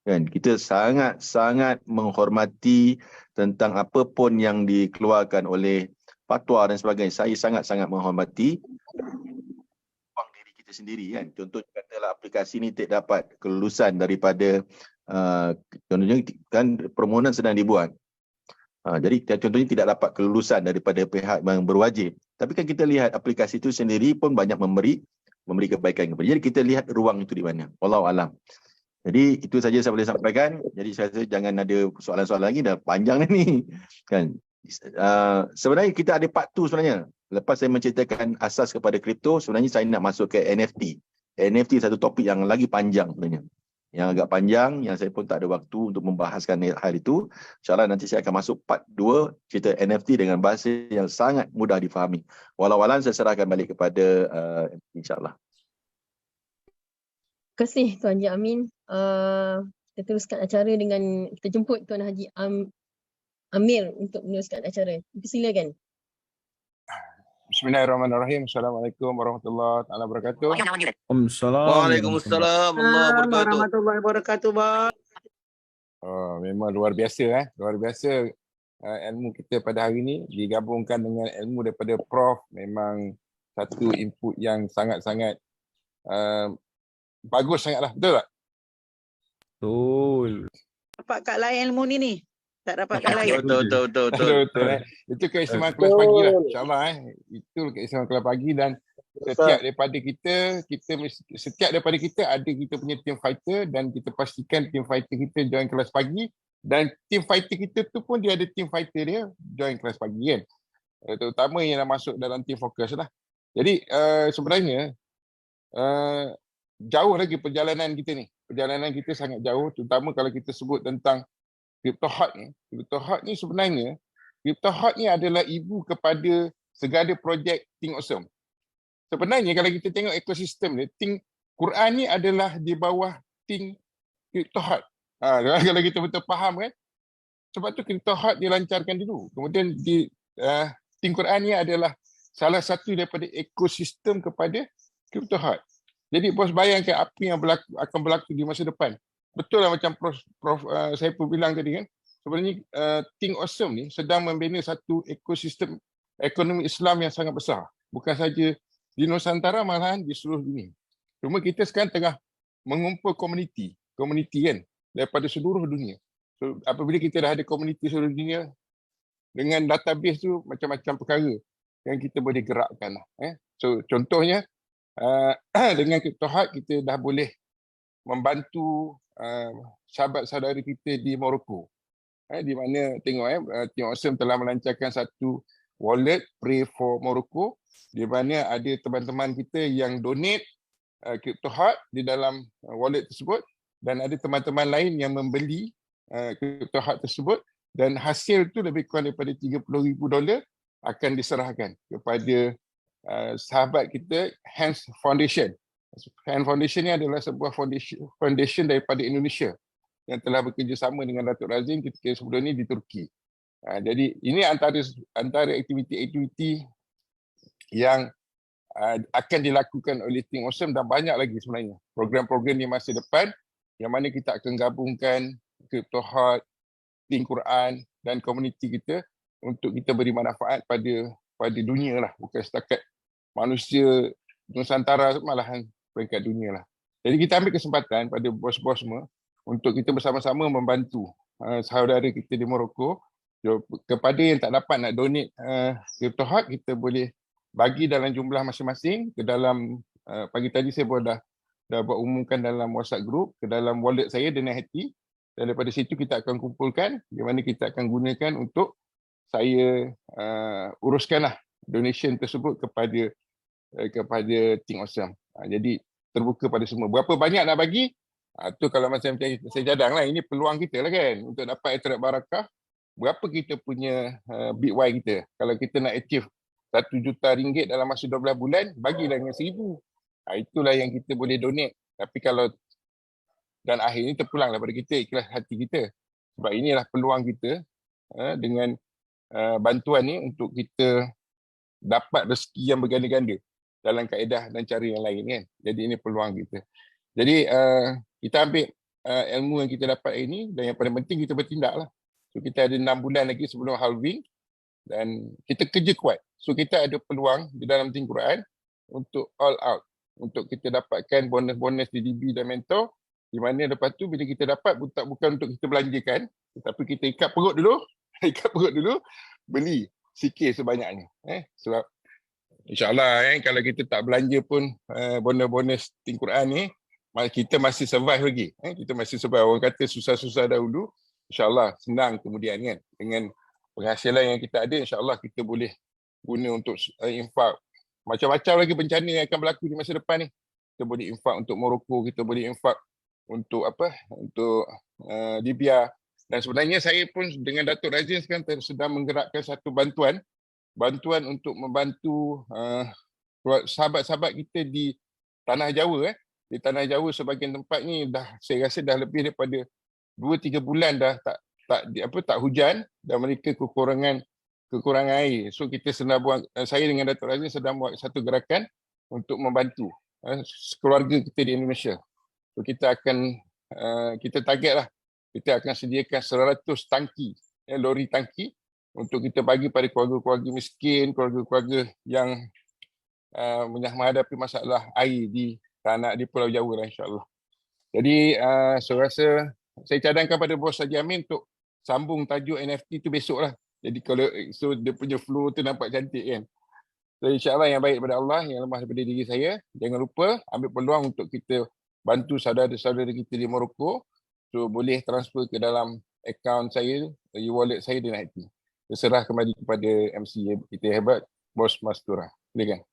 Kan, kita sangat-sangat menghormati tentang apa pun yang dikeluarkan oleh fatwa dan sebagainya. Saya sangat-sangat menghormati diri kita sendiri kan. Contoh katalah aplikasi ini tidak dapat kelulusan daripada contohnya kan permohonan sedang dibuat. Jadi contohnya tidak dapat kelulusan daripada pihak yang berwajib. Tapi kan kita lihat aplikasi itu sendiri pun banyak memberi kebaikan kepada. Jadi kita lihat ruang itu di mana. Wallahu alam. Jadi itu saja saya boleh sampaikan. Jadi saya rasa jangan ada soalan-soalan lagi, dah panjang ni kan. Sebenarnya kita ada part 2 sebenarnya. Lepas saya menceritakan asas kepada kripto, sebenarnya saya nak masuk ke NFT. NFT satu topik yang lagi panjang sebenarnya. Yang agak panjang, yang saya pun tak ada waktu untuk membahaskan hal itu. InsyaAllah nanti saya akan masuk part 2, cerita NFT dengan bahasa yang sangat mudah difahami. Walau-walau saya serahkan balik kepada insyaAllah. Terima kasih Tuan Haji Amin. Kita teruskan acara dengan kita jemput Tuan Haji Amir untuk meneruskan acara. Silakan. Bismillahirrahmanirrahim. Assalamualaikum warahmatullahi wabarakatuh. Waalaikumsalam warahmatullahi wabarakatuh, Bos. Memang luar biasa luar biasa ilmu kita pada hari ini digabungkan dengan ilmu daripada Prof. Memang satu input yang sangat-sangat bagus sangatlah, betul tak? Betul. Dapat kat lain ilmu ni. Tak dapat kat lain. Betul. Itu keistimewaan kelas pagi lah, insyaAllah. Itu keistimewaan kelas pagi dan setiap daripada kita ada kita punya team fighter dan kita pastikan team fighter kita join kelas pagi dan team fighter kita tu pun dia ada team fighter dia join kelas pagi kan. Terutama yang dah masuk dalam team fokus lah. Jadi sebenarnya jauh lagi perjalanan kita ni. Perjalanan kita sangat jauh, terutama kalau kita sebut tentang CryptoHeart ni. CryptoHeart ni sebenarnya, CryptoHeart ni adalah ibu kepada segala projek Think Awesome. Sebenarnya kalau kita tengok ekosistem ni, Think Quran ni adalah di bawah Think CryptoHeart. Kalau kita betul faham kan. Sebab tu CryptoHeart dilancarkan dulu. Kemudian Think Quran ni adalah salah satu daripada ekosistem kepada CryptoHeart. Jadi bos bayangkan apa yang akan berlaku di masa depan. Betul lah macam Prof saya pun bilang tadi kan. Sebenarnya Think Awesome ni sedang membina satu ekosistem ekonomi Islam yang sangat besar. Bukan saja di Nusantara, malahan di seluruh dunia. Cuma kita sekarang tengah mengumpul komuniti kan daripada seluruh dunia. So, apabila kita dah ada komuniti seluruh dunia, dengan database tu macam-macam perkara yang kita boleh gerakkan lah. So contohnya dengan CryptoHeart kita dah boleh membantu sahabat-saudara kita di Morocco. Di mana tengok Think Awesome telah melancarkan satu wallet Pray for Morocco di mana ada teman-teman kita yang donate CryptoHeart di dalam wallet tersebut dan ada teman-teman lain yang membeli CryptoHeart tersebut dan hasil tu lebih kurang daripada $30,000 akan diserahkan kepada sahabat kita Hands Foundation. Hands Foundation ni adalah sebuah foundation daripada Indonesia yang telah bekerjasama dengan Datuk Razin ketika sebelum ni di Turki. Jadi ini antara aktiviti-aktiviti yang akan dilakukan oleh Think Awesome dan banyak lagi sebenarnya program-program di masa depan yang mana kita akan gabungkan Crypto Heart, Think Quran dan komuniti kita untuk kita beri manfaat pada dunia lah, bukan setakat manusia Nusantara, malahan peringkat dunia lah. Jadi kita ambil kesempatan pada bos-bos semua untuk kita bersama-sama membantu saudara kita di Morocco. Kepada yang tak dapat nak donate Crypto Heart, kita boleh bagi dalam jumlah masing-masing ke dalam pagi tadi saya dah buat umumkan dalam WhatsApp group ke dalam wallet saya Daniel Hati, dan daripada situ kita akan kumpulkan di mana kita akan gunakan untuk saya uruskanlah donation tersebut kepada Think Awesome. Jadi terbuka pada semua. Berapa banyak nak bagi? Tu kalau macam saya cadang lah, ini peluang kita lah kan untuk dapat Etirak Barakah. Berapa kita punya Bitwise kita? Kalau kita nak achieve RM1 juta dalam masa 12 bulan, bagilah dengan 1,000. Itulah yang kita boleh donate. Tapi kalau dan akhirnya terpulang daripada kita, ikhlas hati kita. Sebab inilah peluang kita dengan bantuan ni untuk kita dapat rezeki yang berganda-ganda dalam kaedah dan cara yang lain kan. Jadi ini peluang kita. Jadi kita ambil ilmu yang kita dapat ini dan yang paling penting kita bertindak lah. So kita ada 6 bulan lagi sebelum halving dan kita kerja kuat. So kita ada peluang di dalam Think Quran untuk all out. Untuk kita dapatkan bonus-bonus DDB dan mentor, di mana lepas tu bila kita dapat bukan untuk kita belanjakan, tetapi kita ikat perut dulu, beli sikit sebanyaknya. Sebab insyaAllah kalau kita tak belanja pun bonus-bonus Think Quran ni, kita masih survive lagi. Kita masih survive. Orang kata susah-susah dahulu, insyaAllah senang kemudian kan. Dengan penghasilan yang kita ada, insyaAllah kita boleh guna untuk infak. Macam-macam lagi bencana yang akan berlaku di masa depan ni. Kita boleh infak untuk Morocco, kita boleh infak untuk untuk Libya. Dan sebenarnya saya pun dengan Datuk Razin sekarang sedang menggerakkan satu bantuan untuk membantu sahabat-sahabat kita di Tanah Jawa. Di Tanah Jawa sebahagian tempat ni saya rasa dah lebih daripada 2-3 bulan dah tak hujan dan mereka kekurangan air. So kita sedang buat, saya dengan Datuk Razin sedang buat satu gerakan untuk membantu keluarga kita di Indonesia. So kita akan kita target lah, kita akan sediakan 100 tangki, lori tangki untuk kita bagi pada keluarga-keluarga miskin, keluarga-keluarga yang menghadapi masalah air di Pulau Jawa lah, insyaAllah. Jadi saya rasa saya cadangkan pada Bos Haji Amin untuk sambung tajuk NFT tu besok lah. Jadi kalau dia punya flow tu nampak cantik kan. So insyaAllah yang baik daripada Allah, yang lemah daripada diri saya. Jangan lupa ambil peluang untuk kita bantu saudara-saudara kita di Morocco. So boleh transfer ke dalam akaun saya, e-wallet saya dengan hati. Terserah kembali kepada MC kita hebat, Bos Mastura. Silakan.